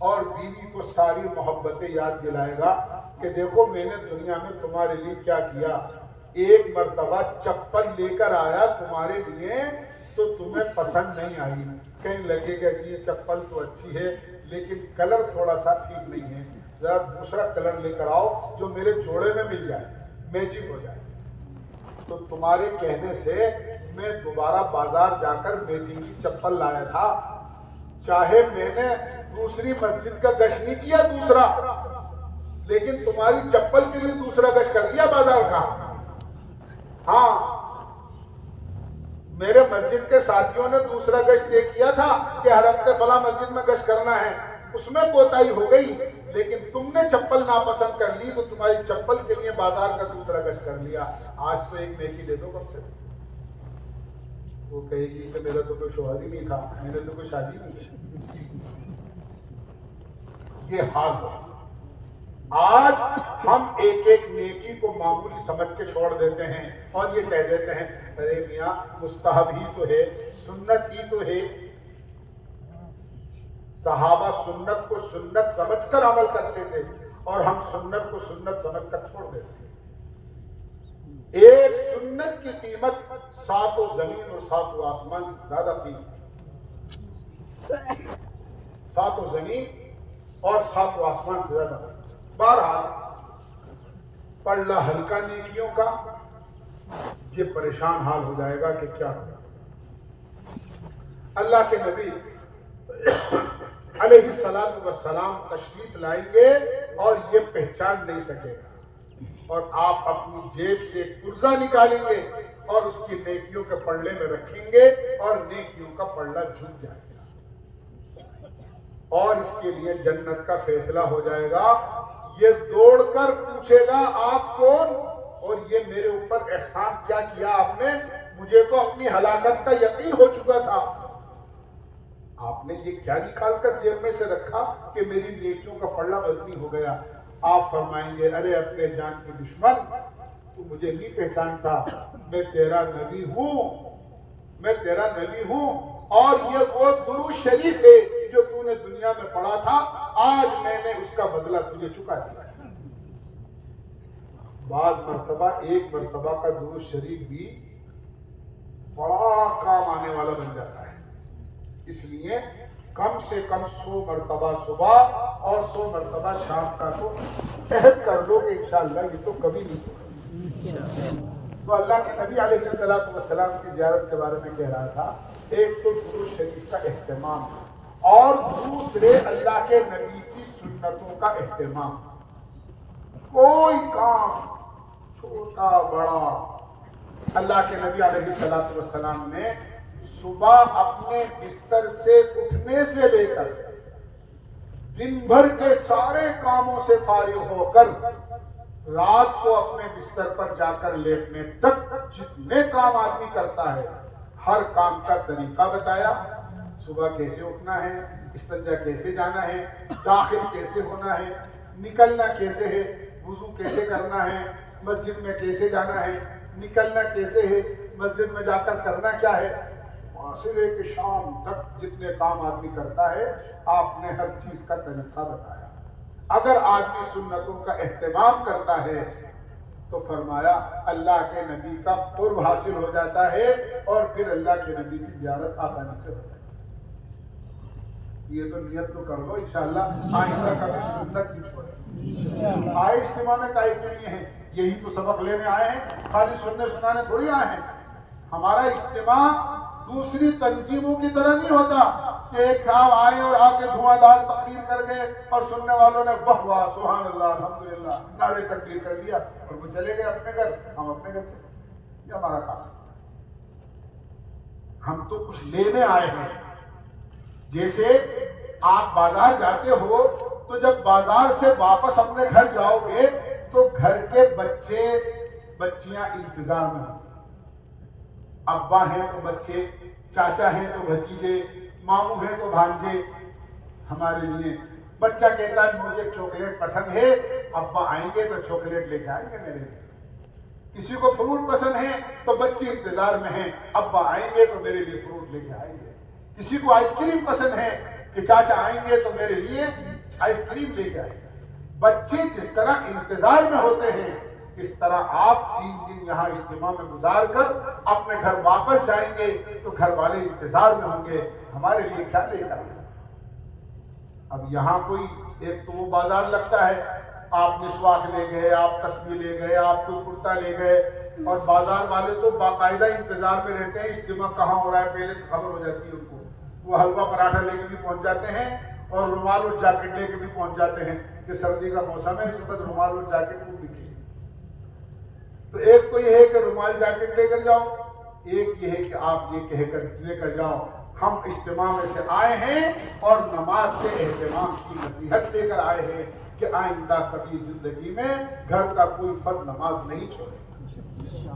اور بیوی کو ساری محبتیں یاد دلائے گا کہ دیکھو میں نے دنیا میں تمہارے لیے کیا کیا، ایک مرتبہ چپل لے کر آیا تمہارے لیے تو تمہیں پسند نہیں آئی، کہیں لگے گا کہ یہ چپل تو اچھی ہے لیکن کلر تھوڑا سا ٹھیک نہیں ہے، ذرا دوسرا کلر لے کر آؤ جو میرے جوڑے میں مل جائے، میچنگ ہو جائے، تو تمہارے کہنے سے میں دوبارہ بازار جا کر میچنگ کی چپل لایا تھا، چاہے میں نے دوسری مسجد کا گشت نہیں کیا دوسرا، لیکن تمہاری چپل کے لیے دوسرا گشت کر دیا بازار کا۔ ہاں میرے مسجد کے ساتھیوں نے دوسرا گشت طے کیا تھا کہ ہر ہفتے فلاں مسجد میں گشت کرنا ہے، اس میں کوتاہی ہو گئی، لیکن تم نے چپل ناپسند کر لی تو تمہاری چپل کے لیے بازار کا دوسرا گشت کر لیا، آج تو ایک نیکی دے دو کم سے کم۔ وہ کہے گی کہ میرا تو کوئی شوہر ہی نہیں تھا، میں نے تو کوئی شادی نہیں کی۔ یہ حال ہے، آج ہم ایک ایک نیکی کو معمولی سمجھ کے چھوڑ دیتے ہیں اور یہ کہہ دیتے ہیں ارے میاں مستحب ہی تو ہے، سنت ہی تو ہے۔ صحابہ سنت کو سنت سمجھ کر عمل کرتے تھے اور ہم سنت کو سنت سمجھ کر چھوڑ دیتے ہیں۔ ایک سنت کی قیمت 7 زمین اور 7 آسمان سے زیادہ قیمت، 7 زمین اور 7 آسمان سے زیادہ۔ بہرحال پلڑا ہلکا نیکیوں کا، یہ پریشان حال ہو جائے گا کہ کیا ہو۔ اللہ کے نبی علیہ السلام تشریف لائیں گے اور یہ پہچان نہیں سکے گا، اور آپ اپنی جیب سے ایک پرزہ نکالیں گے اور اس کی نیکیوں کے پلڑے میں رکھیں گے اور نیکیوں کا پلڑا جھک جائے گا، اور اس کے لیے جنت کا فیصلہ ہو جائے گا۔ یہ دوڑ کر پوچھے گا آپ کون، اور یہ میرے اوپر احسان کیا کیا آپ نے، مجھے تو اپنی ہلاکت کا یقین ہو چکا تھا، آپ نے یہ کیا نکال کر جیب میں سے رکھا کہ میری نیکیوں کا پلڑا وزنی ہو گیا۔ آپ فرمائیں گے ارے اپنے جان کے دشمن، تو مجھے نہیں پہچانتا، میں تیرا نبی ہوں، میں تیرا نبی ہوں، اور یہ وہ درود شریف ہے جو تو نے دنیا میں پڑھا تھا، آج میں نے اس کا بدلہ تجھے چکا دیا۔ بعض مرتبہ ایک مرتبہ کا درود شریف بھی بڑا کام آنے والا بن جاتا ہے، اس لیے کم سے کم 100 مرتبہ صبح اور 100 مرتبہ شام کا تو عہد کر لو کہ انشاءاللہ یہ تو کبھی نہیں ہوگا۔ تو اللہ کے نبی علیہ السلام کی زیارت کے بارے میں کہہ رہا تھا، ایک تو درود شریف کا اہتمام اور دوسرے اللہ کے نبی کی سنتوں کا اہتمام۔ کوئی کام چھوٹا بڑا، اللہ کے نبی علیہ السلام نے صبح اپنے بستر سے اٹھنے سے لے کر دن بھر کے سارے کاموں سے فارغ ہو کر رات کو اپنے بستر پر جا کر لیٹنے تک جتنے کام آدمی کرتا ہے ہر کام کا طریقہ بتایا۔ صبح کیسے اٹھنا ہے، استنجا کیسے جانا ہے، داخل کیسے ہونا ہے، نکلنا کیسے ہے، وضو کیسے کرنا ہے، مسجد میں کیسے جانا ہے، نکلنا کیسے ہے، مسجد میں جا کر کرنا کیا ہے، معاشرے کے شام تک جتنے کام آدمی کرتا ہے آپ نے ہر چیز کا طریقہ بتایا۔ اگر آدمی سنتوں کا اہتمام کرتا ہے تو فرمایا اللہ کے نبی کا قرب حاصل ہو جاتا ہے اور پھر اللہ کے نبی کی زیارت آسانی سے ہو جاتی ہے۔ یہ تو نیت تو کر لو انشاءاللہ آئندہ کبھی سنت نہیں چھوڑے۔ آئے اجتماع میں کائی کے لیے ہیں، یہی تو سبق لینے آئے ہیں، خالی سننے سنانے تھوڑی آئے ہیں۔ ہمارا اجتماع دوسری تنظیموں کی طرح نہیں ہوتا کہ ایک صاحب آئے اور آ کے دھواں دار تقریر کر گئے اور سننے والوں نے واہ واہ سبحان اللہ الحمدللہ نعرے تکبیر کر دیا اور وہ چلے گئے اپنے گھر، ہم اپنے گھر چلے گئے۔ یہ ہمارا کام ہے، ہم تو کچھ لینے آئے ہیں۔ جیسے آپ بازار جاتے ہو تو جب بازار سے واپس اپنے گھر جاؤ گے تو گھر کے بچے بچیاں انتظار میں ہیں، ابا ہیں تو بچے، چاچا ہیں تو بھتیجے، ماموں ہیں تو بھانجے۔ ہمارے لیے بچہ کہتا ہے مجھے چاکلیٹ پسند ہے، ابا آئیں گے تو چاکلیٹ لے کے آئیں گے میرے لیے. کسی کو فروٹ پسند ہے تو بچے انتظار میں ہیں ابا آئیں گے تو میرے لیے فروٹ لے کے آئیں گے. کسی کو آئس کریم پسند ہے کہ چاچا آئیں گے تو میرے لیے آئس کریم لے کے آئیں گے. بچے جس طرح انتظار میں ہوتے ہیں اس طرح آپ 3 دن یہاں اجتماع میں گزار کر اپنے گھر واپس جائیں گے تو گھر والے انتظار میں ہوں گے ہمارے لیے کیا لے کر. اب یہاں کوئی ایک تو وہ بازار لگتا ہے, آپ مسواک لے گئے, آپ تسبیح لے گئے, آپ کوئی کرتا لے گئے, اور بازار والے تو باقاعدہ انتظار میں رہتے ہیں اجتماع کہاں ہو رہا ہے, پہلے سے خبر ہو جاتی ہے ان کو. وہ حلوہ پراٹھا لے کے بھی پہنچ جاتے ہیں اور رومال اور جاکٹ لے کے بھی پہنچ جاتے ہیں کہ سردی کا موسم ہے اس وقت رومال اور جاکٹ خوب بکے. تو ایک تو یہ ہے کہ رومال جاکٹ لے کر جاؤ, ایک یہ ہے کہ آپ یہ کہہ کر لے کر جاؤ ہم اجتماع میں سے آئے ہیں اور نماز کے اہتمام کی نصیحت لے کر آئے ہیں کہ آئندہ کبھی زندگی میں گھر کا کوئی فرد نماز نہیں چھوڑے,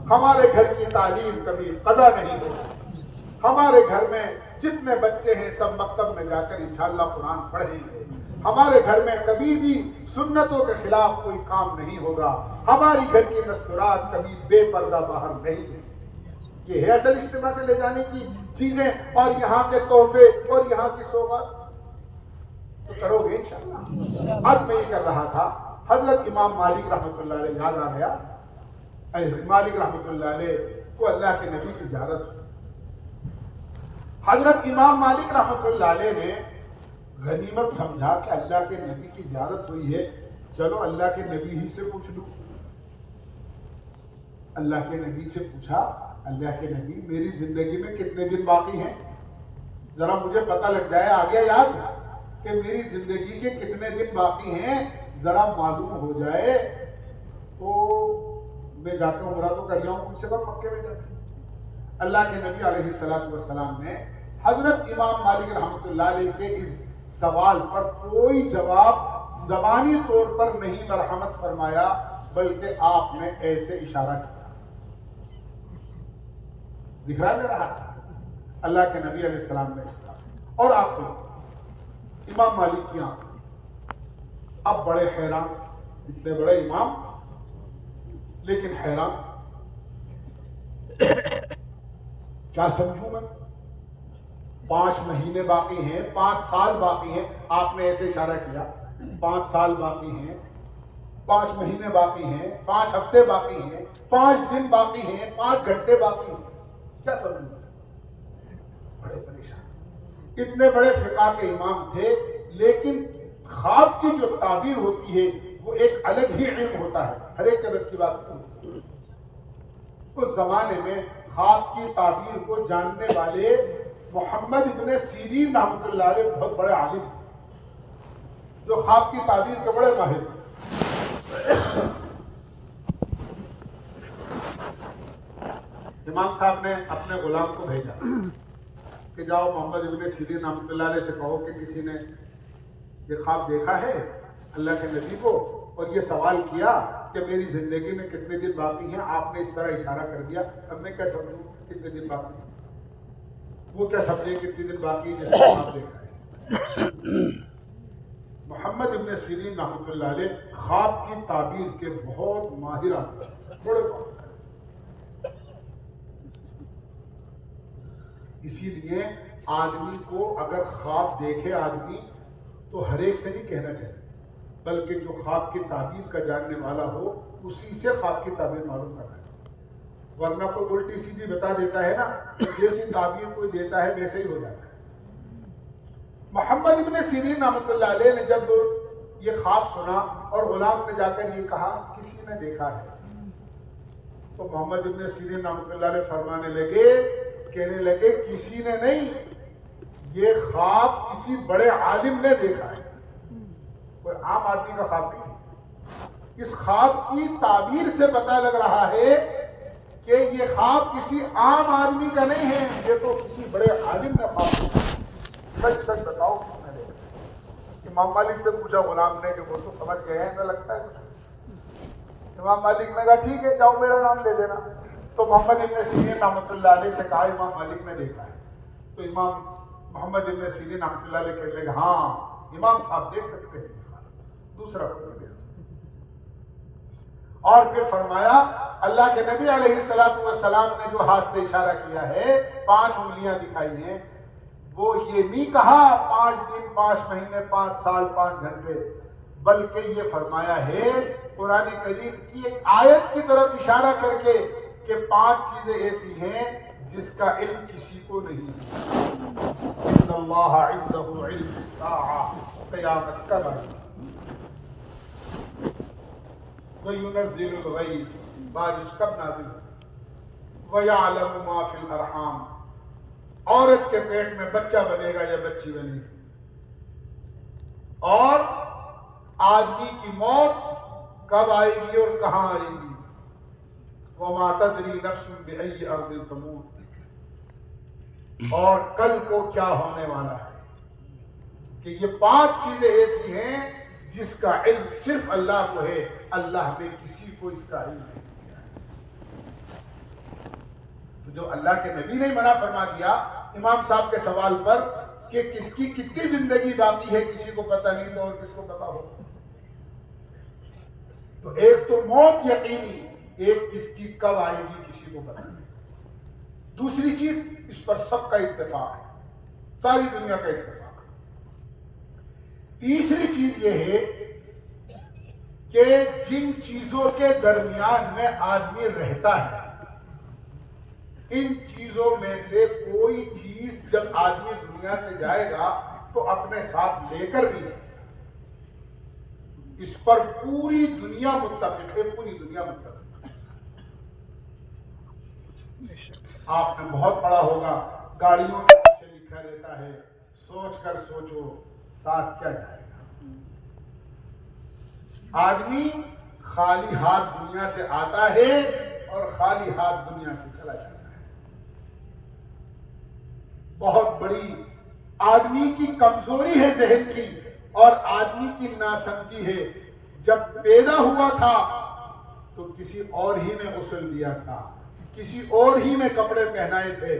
ہمارے گھر کی تعلیم کبھی قضا نہیں ہوگی, ہمارے گھر میں جتنے بچے ہیں سب مکتب میں جا کر انشاءاللہ قرآن پڑھیں گے, ہمارے گھر میں کبھی بھی سنتوں کے خلاف کوئی کام نہیں ہوگا, ہماری گھر کی مستورات کبھی بے پردہ باہر نہیں ہیں. یہ ہے اصل اجتماع سے لے جانے کی چیزیں اور یہاں کے تحفے اور یہاں کی سوغات تو کرو گے انشاءاللہ. آج میں یہ کر رہا تھا, حضرت امام مالک رحمۃ اللہ علیہ یاد آ گیا. مالک رحمۃ اللہ علیہ کو اللہ کے نبی کی زیارت ہوئی. حضرت امام مالک رحمۃ اللہ علیہ نے غنیمت سمجھا کہ اللہ کے نبی کی زیارت ہوئی ہے, چلو اللہ کے نبی ہی سے پوچھ لوں. اللہ کے نبی سے پوچھا, اللہ کے نبی میری زندگی میں کتنے دن باقی ہیں, ذرا مجھے پتہ لگ جائے, آ گیا یاد کہ میری زندگی کے کتنے دن باقی ہیں, ذرا معلوم ہو جائے تو میں جا کے عمرہ تو کر جاؤں کم سے کم مکے میں جا کے. اللہ کے نبی علیہ السلام نے حضرت امام مالک رحمۃ اللہ علیہ کے اس سوال پر کوئی جواب زبانی طور پر نہیں مرحمت فرمایا, بلکہ آپ نے ایسے اشارہ کیا. دکھ رہا ہے رہا اللہ کے نبی علیہ السلام نے کہا, اور آپ کو امام مالک کی آنکھ اب بڑے حیران, اتنے بڑے امام لیکن حیران, کیا سمجھوں میں, 5 مہینے باقی ہیں, 5 سال باقی ہیں, آپ نے ایسے اشارہ کیا, 5 سال باقی ہیں, 5 مہینے باقی ہیں, 5 ہفتے باقی ہیں, 5 دن باقی ہیں, 5 گھنٹے باقی ہیں, کیا سمجھوں؟ بڑے پریشان. اتنے بڑے فقہ کے امام تھے لیکن خواب کی جو تعبیر ہوتی ہے وہ ایک الگ ہی علم ہوتا ہے, ہر ایک کے بس کی بات نہیں. اس زمانے میں خواب کی تعبیر کو جاننے والے محمد ابن سیرین رحمۃ اللہ علیہ بہت بڑے عالم جو خواب کی تعبیر کے بڑے ماہر تھے. امام صاحب نے اپنے غلام کو بھیجا کہ جاؤ محمد ابن سیرین رحمۃ اللہ علیہ سے کہو کہ کسی نے یہ خواب دیکھا ہے اللہ کے نبی کو اور یہ سوال کیا کہ میری زندگی میں کتنے دن باقی ہیں, آپ نے اس طرح اشارہ کر دیا, اب میں کیا سمجھوں کتنے دن باقی ہیں, وہ کیا سمجھے کتنے دن باقی ہیں جیسے خواب دیکھا ہے. محمد ابن سیرین رحمۃ اللہ علیہ خواب کی تعبیر کے بہت ماہر آدمی, بڑے ماہر. اسی لیے آدمی کو اگر خواب دیکھے آدمی تو ہر ایک سے نہیں کہنا چاہیے, بلکہ جو خواب کی تعبیر کا جاننے والا ہو اسی سے خواب کی تعبیر معلوم کرنا ہے. ورنہ کوئی الٹی سیدھی بتا دیتا ہے نا, جیسی تعبیر کوئی دیتا ہے ویسے ہی ہو جاتا ہے. محمد ابن سیرین رحمۃ اللہ علیہ نے جب یہ خواب سنا اور غلام نے جا کر یہ کہا کسی نے دیکھا ہے, تو محمد ابن سیرین رحمۃ اللہ علیہ فرمانے لگے, کہنے لگے کسی نے نہیں, یہ خواب کسی بڑے عالم نے دیکھا ہے, کوئی عام آدمی کا خواب نہیں. اس خواب کی تعبیر سے پتہ لگ رہا ہے کہ یہ خواب کسی عام آدمی کا نہیں ہے, یہ تو کسی بڑے عالم نے خواب دیکھا. سچ سچ بتاؤ کس نے دیکھا؟ امام مالک سے پوچھا غلام نے کہ وہ تو سمجھ گئے ہیں, ایسا لگتا ہے کچھ. امام مالک نے کہا ٹھیک ہے جاؤ میرا نام دے دینا. تو محمد ابن سیرین رحمۃ اللہ علیہ سے کہا امام مالک نے دیکھا ہے. تو امام محمد ابن سیرین رحمۃ اللہ علیہ کہنے لگے ہاں امام صاحب دیکھ سکتے ہیں, دوسرا کوئی نہیں دیکھ سکتے. اور پھر فرمایا اللہ کے نبی علیہ السلام نے جو ہاتھ سے اشارہ کیا ہے 5 انگلیاں دکھائی ہیں، وہ یہ نہیں کہا 5 دن 5 مہینے 5 سال 5 گھنٹے، بلکہ یہ فرمایا ہے قرآن کریم کی ایک آیت کی طرف اشارہ کر کے کہ 5 چیزیں ایسی ہیں جس کا علم کسی کو نہیں ہے۔ ان اللہ عنده علم الساعہ، قیامت کا علم، وَيُنَزِّلُ الْغَيْثَ، بارش کب نازل ہو، وَيَعْلَمُ مَا فِي الْأَرْحَامِ، عورت کے پیٹ میں بچہ بنے گا یا بچی بنے گی، اور آدمی کی موت کب آئے گی اور کہاں آئے گی، وَمَا تَدْرِي نَفْسٌ بِأَيِّ أَرْضٍ تَمُوتُ، اور کل کو کیا ہونے والا ہے۔ کہ یہ 5 چیزیں ایسی ہیں جس کا علم صرف اللہ کو ہے، اللہ نے کسی کو اس کا علم نہیں دیا۔ تو جو اللہ کے نبی نے منع فرما دیا امام صاحب کے سوال پر کہ کس کی کتنی زندگی باقی ہے کسی کو پتہ نہیں تو اور کس کو پتہ ہو، تو ایک تو موت یقینی، ایک اس کی کب آئے گی کسی کو پتہ نہیں۔ دوسری چیز، اس پر سب کا اتفاق ہے، ساری دنیا کا اتفاق ہے۔ تیسری چیز یہ ہے کہ جن چیزوں کے درمیان میں آدمی رہتا ہے، ان چیزوں میں سے کوئی چیز جب آدمی دنیا سے جائے گا تو اپنے ساتھ لے کر بھی، اس پر پوری دنیا متفق ہے، پوری دنیا متفق ہے۔ آپ نے بہت پڑھا ہوگا، گاڑیوں کے پیچھے لکھا رہتا ہے سوچ کر سوچو ساتھ کیا جائے گا۔ آدمی خالی ہاتھ دنیا سے آتا ہے اور خالی ہاتھ دنیا سے چلا جاتا ہے۔ بہت بڑی آدمی کی کمزوری ہے ذہن کی اور آدمی کی ناسمجھی ہے۔ جب پیدا ہوا تھا تو کسی اور ہی نے غسل دیا تھا، کسی اور ہی نے کپڑے پہنائے تھے،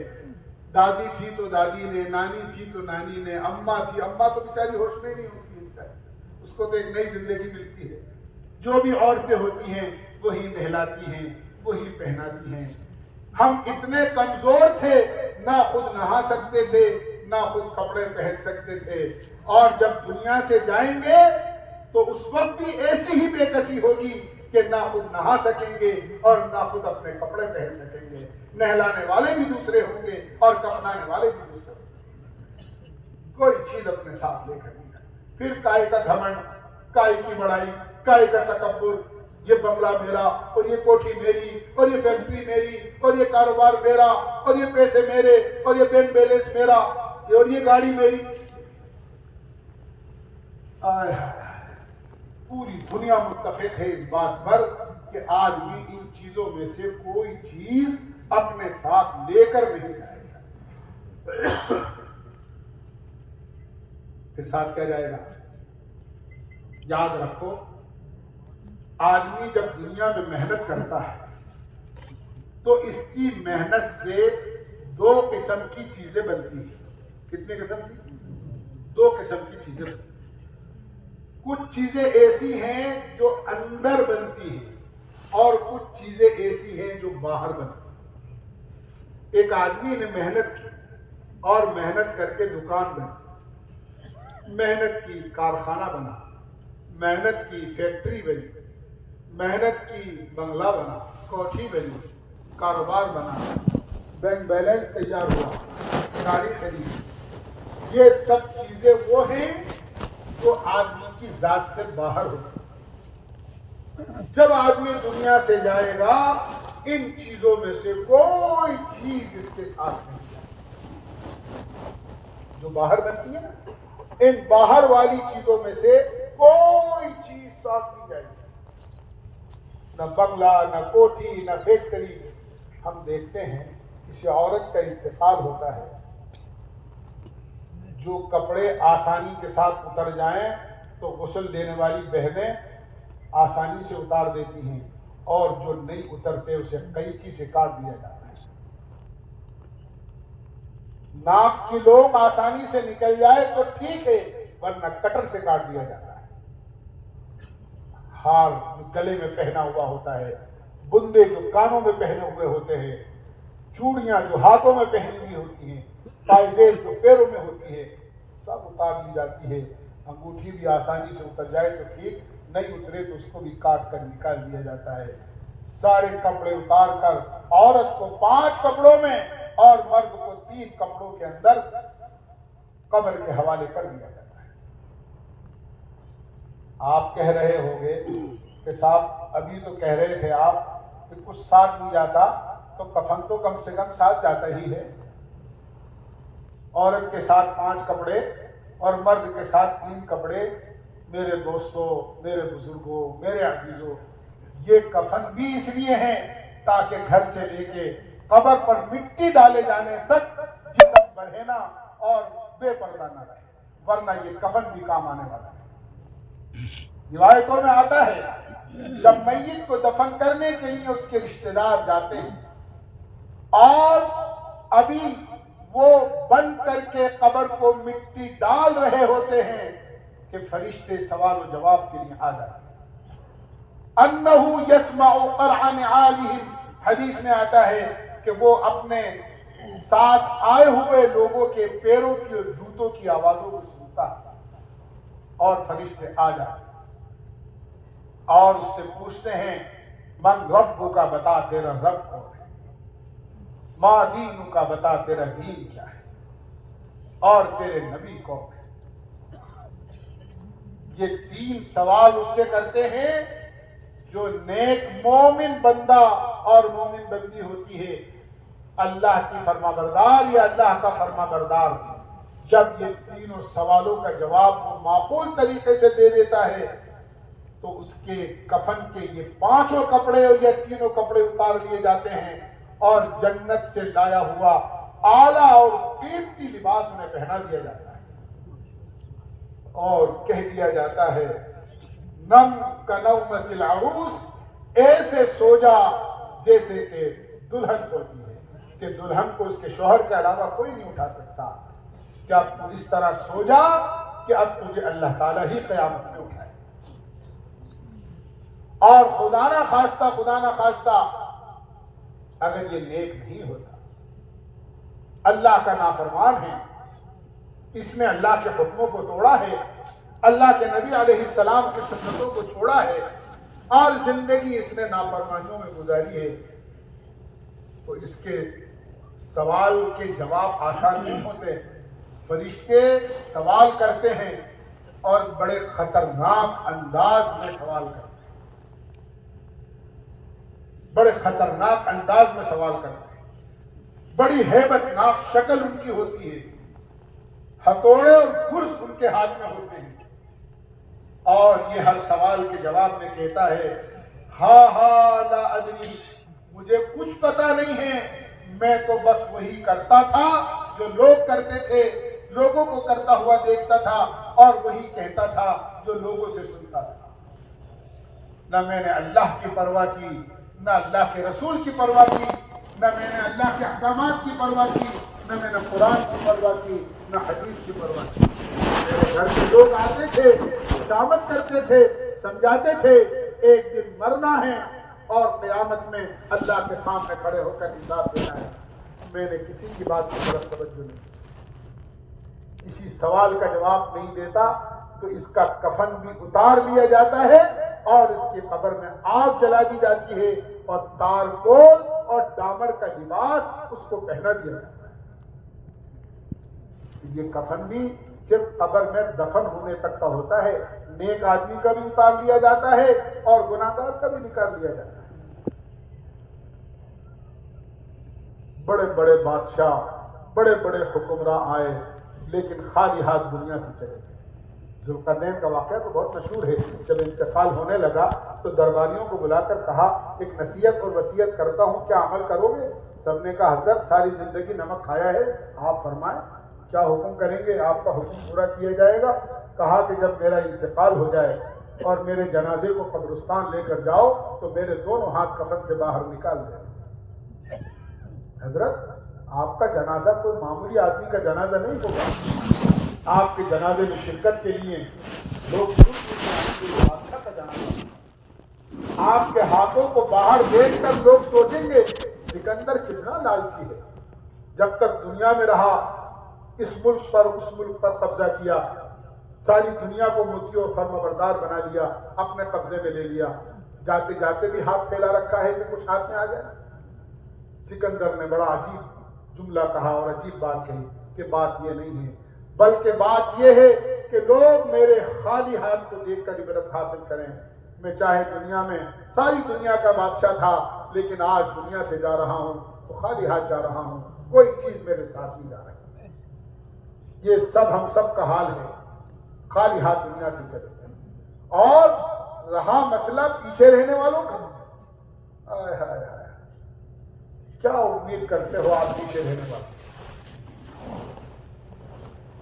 دادی تھی تو دادی نے، نانی تھی تو نانی نے، اماں تھی، اماں تو بیچاری ہوش میں نہیں ہوتی ہے، اس کو تو ایک نئی زندگی ملتی ہے۔ جو بھی عورتیں ہوتی ہیں وہی نہلاتی ہیں، وہی پہناتی ہیں۔ ہم اتنے کمزور تھے، نہ خود نہا سکتے تھے نہ خود کپڑے پہن سکتے تھے، اور جب دنیا سے جائیں گے تو اس وقت بھی ایسی ہی بے کسی ہوگی کہ نہ خود نہا سکیں گے اور نہ خود اپنے کپڑے پہن سکیں گے۔ نہلانے والے بھی دوسرے ہوں گے اور کفنانے والے بھی دوسرے ہوں گے، کوئی چیز اپنے ساتھ لے کر نہیں جائے۔ پھر کائے کا گھمنڈ، کائے کی بڑائی، کائے کا تکبر، یہ بنگلہ میرا اور یہ کوٹھی میری اور یہ فیکٹری میری اور یہ کاروبار میرا اور یہ پیسے میرے اور یہ بینک بیلنس میرا اور یہ گاڑی میری۔ پوری دنیا متفق ہے اس بات پر کہ آدمی ان چیزوں میں سے کوئی چیز اپنے ساتھ لے کر نہیں جائے گا۔ پھر ساتھ کیا جائے گا؟ یاد رکھو، آدمی جب دنیا میں محنت کرتا ہے تو اس کی محنت سے 2 قسم کی چیزیں بنتی ہیں۔ کتنے قسم کی؟ 2 قسم کی چیزیں بنتی ہیں۔ کچھ چیزیں ایسی ہیں جو اندر بنتی ہیں اور کچھ چیزیں ایسی ہیں جو باہر بنتی ہیں۔ ایک آدمی نے محنت کی اور محنت کر کے دکان بنی، محنت کی کارخانہ بنا، محنت کی فیکٹری بنی، محنت کی بنگلہ بنا، کوٹھی بنی، کاروبار بنا، بینک بیلنس تیار ہوا، گاڑی خریدی۔ یہ سب چیزیں وہ ہیں جو آدمی کی ذات سے باہر ہوتی۔ جب آدمی دنیا سے جائے گا ان چیزوں میں سے کوئی چیز اس کے ساتھ نہیں جائے گی۔ جو باہر بنتی ہے نا، ان باہر والی چیزوں میں سے کوئی چیز ساتھ نہیں جائے گی، نہ بنگلہ، نہ کوٹھی، نہ فیکٹری۔ ہم دیکھتے ہیں کسی عورت کا انتقال ہوتا ہے، جو کپڑے آسانی کے ساتھ اتر جائیں تو غسل دینے والی بہنیں آسانی سے اتار دیتی ہیں، اور جو نہیں اترتے اسے قینچی سے کاٹ دیا جاتا ہے۔ ناک کی لوم آسانی سے نکل جائے تو ٹھیک ہے، ورنہ کٹر سے کاٹ دیا جاتا ہے۔ ہار جو گلے میں پہنا ہوا ہوتا ہے، بندے جو کانوں میں پہنے ہوئے ہوتے ہیں، چوڑیاں جو ہاتھوں میں پہنی ہوئی ہوتی ہیں، پائزیب جو پیروں میں ہوتی ہے، سب اتار لی جاتی ہے۔ انگوٹھی بھی آسانی سے اتر جائے تو ٹھیک، نہیں اترے تو اس کو بھی کاٹ کر نکال دیا جاتا ہے۔ سارے کپڑے اتار کر عورت کو 5 کپڑوں میں اور مرد کو 3 کپڑوں کے اندر قبر کے حوالے کر دیا جاتا ہے۔ آپ کہہ رہے ہوں گے کہ صاحب ابھی تو کہہ رہے تھے آپ کہ کچھ ساتھ نہیں جاتا، تو کفن تو کم سے کم ساتھ جاتا ہی ہے۔ عورت کے ساتھ 5 کپڑے اور مرد کے ساتھ 3 کپڑے۔ میرے دوستوں، میرے بزرگوں، میرے عزیزوں، یہ کفن بھی اس لیے ہیں تاکہ گھر سے لے کے قبر پر مٹی ڈالے جانے تک جسم بڑھنا اور بے پردہ نہ رہے، ورنہ یہ کفن بھی کام آنے والا ہے۔ روایتوں میں آتا ہے جب میت کو دفن کرنے کے لیے اس کے رشتہ دار جاتے ہیں اور ابھی وہ بند کر کے قبر کو مٹی ڈال رہے ہوتے ہیں کہ فرشتے سوال و جواب کے لیے آ جاتے ہیں۔ انہو یسمع قرع نعالہم، حدیث میں آتا ہے کہ وہ اپنے ساتھ آئے ہوئے لوگوں کے پیروں کی اور جوتوں کی آوازوں کو سنتا ہے، اور فرشتے آ جاتے ہیں اور اس سے پوچھتے ہیں من رب کا، بتا تیرا رب کون ہے، ما دین کا، بتا تیرا دین کیا ہے، اور تیرے نبی کون ہے۔ یہ 3 سوال اس سے کرتے ہیں جو نیک مومن بندہ اور مومن بندی ہوتی ہے، اللہ کی فرما بردار یا اللہ کا فرما بردار۔ جب یہ 3 سوالوں کا جواب وہ معقول طریقے سے دے دیتا ہے تو اس کے کفن کے یہ 5 کپڑے اور یہ 3 کپڑے اتار لیے جاتے ہیں اور جنت سے لایا ہوا اعلیٰ اور قیمتی لباس انہیں پہنا دیا جاتا ہے اور کہہ دیا جاتا ہے نم کنومت العروس، ایسے سو جا جیسے کہ دلہن سوتی ہے، کہ دلہن کو اس کے شوہر کے علاوہ کوئی نہیں اٹھا سکتا، کہ اب تو اس طرح سو جا کہ اب تجھے اللہ تعالیٰ ہی قیامت میں اٹھائے۔ اور خدا نہ خواستہ اگر یہ نیک نہیں ہوتا، اللہ کا نافرمان ہے، اس نے اللہ کے حکموں کو توڑا ہے، اللہ کے نبی علیہ السلام کی سنتوں کو چھوڑا ہے اور زندگی اس نے نافرمانیوں میں گزاری ہے، تو اس کے سوال کے جواب آسان نہیں ہوتے۔ فرشتے سوال کرتے ہیں اور بڑے خطرناک انداز میں سوال کرتے ہیں، بڑے خطرناک انداز میں سوال کرتے ہیں، بڑی ہیبت ناک شکل ان کی ہوتی ہے، ہتھوڑے اور گرز ان کے ہاتھ میں ہوتے ہیں، اور یہ ہر سوال کے جواب میں کہتا ہے ہا لا ادری، مجھے کچھ پتا نہیں ہے، میں تو بس وہی کرتا تھا جو لوگ کرتے تھے، لوگوں کو کرتا ہوا دیکھتا تھا اور وہی کہتا تھا جو لوگوں سے سنتا تھا۔ نہ میں نے اللہ کی پرواہ کی، نہ اللہ کے رسول کی پرواہ کی، نہ میں نے اللہ کے احکامات کی پرواہ کی، نہ میں نے قرآن کی پرواہ کی، نہ حدیث کی پرواہ کی۔ میرے گھر کے لوگ آتے تھے، دعوت کرتے تھے، سمجھاتے تھے ایک دن مرنا ہے اور قیامت میں اللہ کے سامنے کھڑے ہو کر حساب دینا ہے۔ میں نے کسی کی بات کی طرف توجہ نہیں، اسی سوال کا جواب نہیں دیتا تو اس کا کفن بھی اتار لیا جاتا ہے اور اس کی قبر میں آگ جلا دی جاتی ہے اور تارکول اور ڈامر کا لباس اس کو پہنا دیا جاتا ہے۔ یہ کفن بھی صرف قبر میں دفن ہونے تک کا ہوتا ہے، نیک آدمی کا بھی اتار لیا جاتا ہے اور گناہ گار کا بھی نکال لیا جاتا ہے۔ بڑے بڑے بادشاہ، بڑے بڑے حکمراں آئے لیکن خالی ہاتھ دنیا سے چلے گئے۔ ذوالقرنین کا واقعہ تو بہت مشہور ہے، جب انتقال ہونے لگا تو درباریوں کو بلا کر کہا ایک نصیحت اور وصیت کرتا ہوں، کیا عمل کرو گے؟ سب نے کہا حضرت ساری زندگی نمک کھایا ہے، آپ فرمائیں کیا حکم کریں گے؟ آپ کا حکم پورا کیا جائے گا۔ کہا کہ جب میرا انتقال ہو جائے اور میرے جنازے کو قبرستان لے کر جاؤ تو میرے دونوں ہاتھ کفن سے باہر نکال دیں۔ حضرت آپ کا جنازہ کوئی معمولی آدمی کا جنازہ نہیں ہوگا، آپ کے جنازے میں شرکت کے لیے لوگ بادشاہ کا جنازہ، آپ کے ہاتھوں کو باہر دیکھ کر لوگ سوچیں گے سکندر کتنا لالچی ہے، جب تک دنیا میں رہا اس ملک پر اس ملک پر قبضہ کیا، ساری دنیا کو ملکی اور فرما بردار بنا لیا، اپنے قبضے میں لے لیا، جاتے جاتے بھی ہاتھ پھیلا رکھا ہے کہ کچھ ہاتھ میں آ جائے۔ سکندر نے بڑا عجیب جملہ کہا اور عجیب بات کہی کہ بات یہ نہیں ہے، بلکہ بات یہ ہے کہ لوگ میرے خالی ہاتھ کو دیکھ کر عبرت حاصل کریں۔ میں چاہے دنیا میں ساری دنیا کا بادشاہ تھا، لیکن آج دنیا سے جا رہا ہوں تو خالی ہاتھ جا رہا ہوں، کوئی چیز میرے ساتھ نہیں جا رہی۔ یہ سب ہم سب کا حال ہے، خالی ہاتھ دنیا سے چلے گئے۔ اور رہا مسئلہ پیچھے رہنے والوں کا، آئے ہائے ہائے، کیا امید کرتے ہو آپ پیچھے رہنے والے؟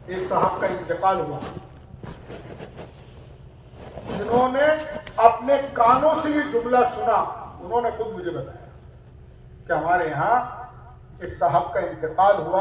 ایک صاحب کا انتقال ہوا، جنہوں نے اپنے کانوں سے یہ جملہ سنا، انہوں نے خود مجھے بتایا کہ ہمارے ہاں ایک صاحب کا انتقال ہوا،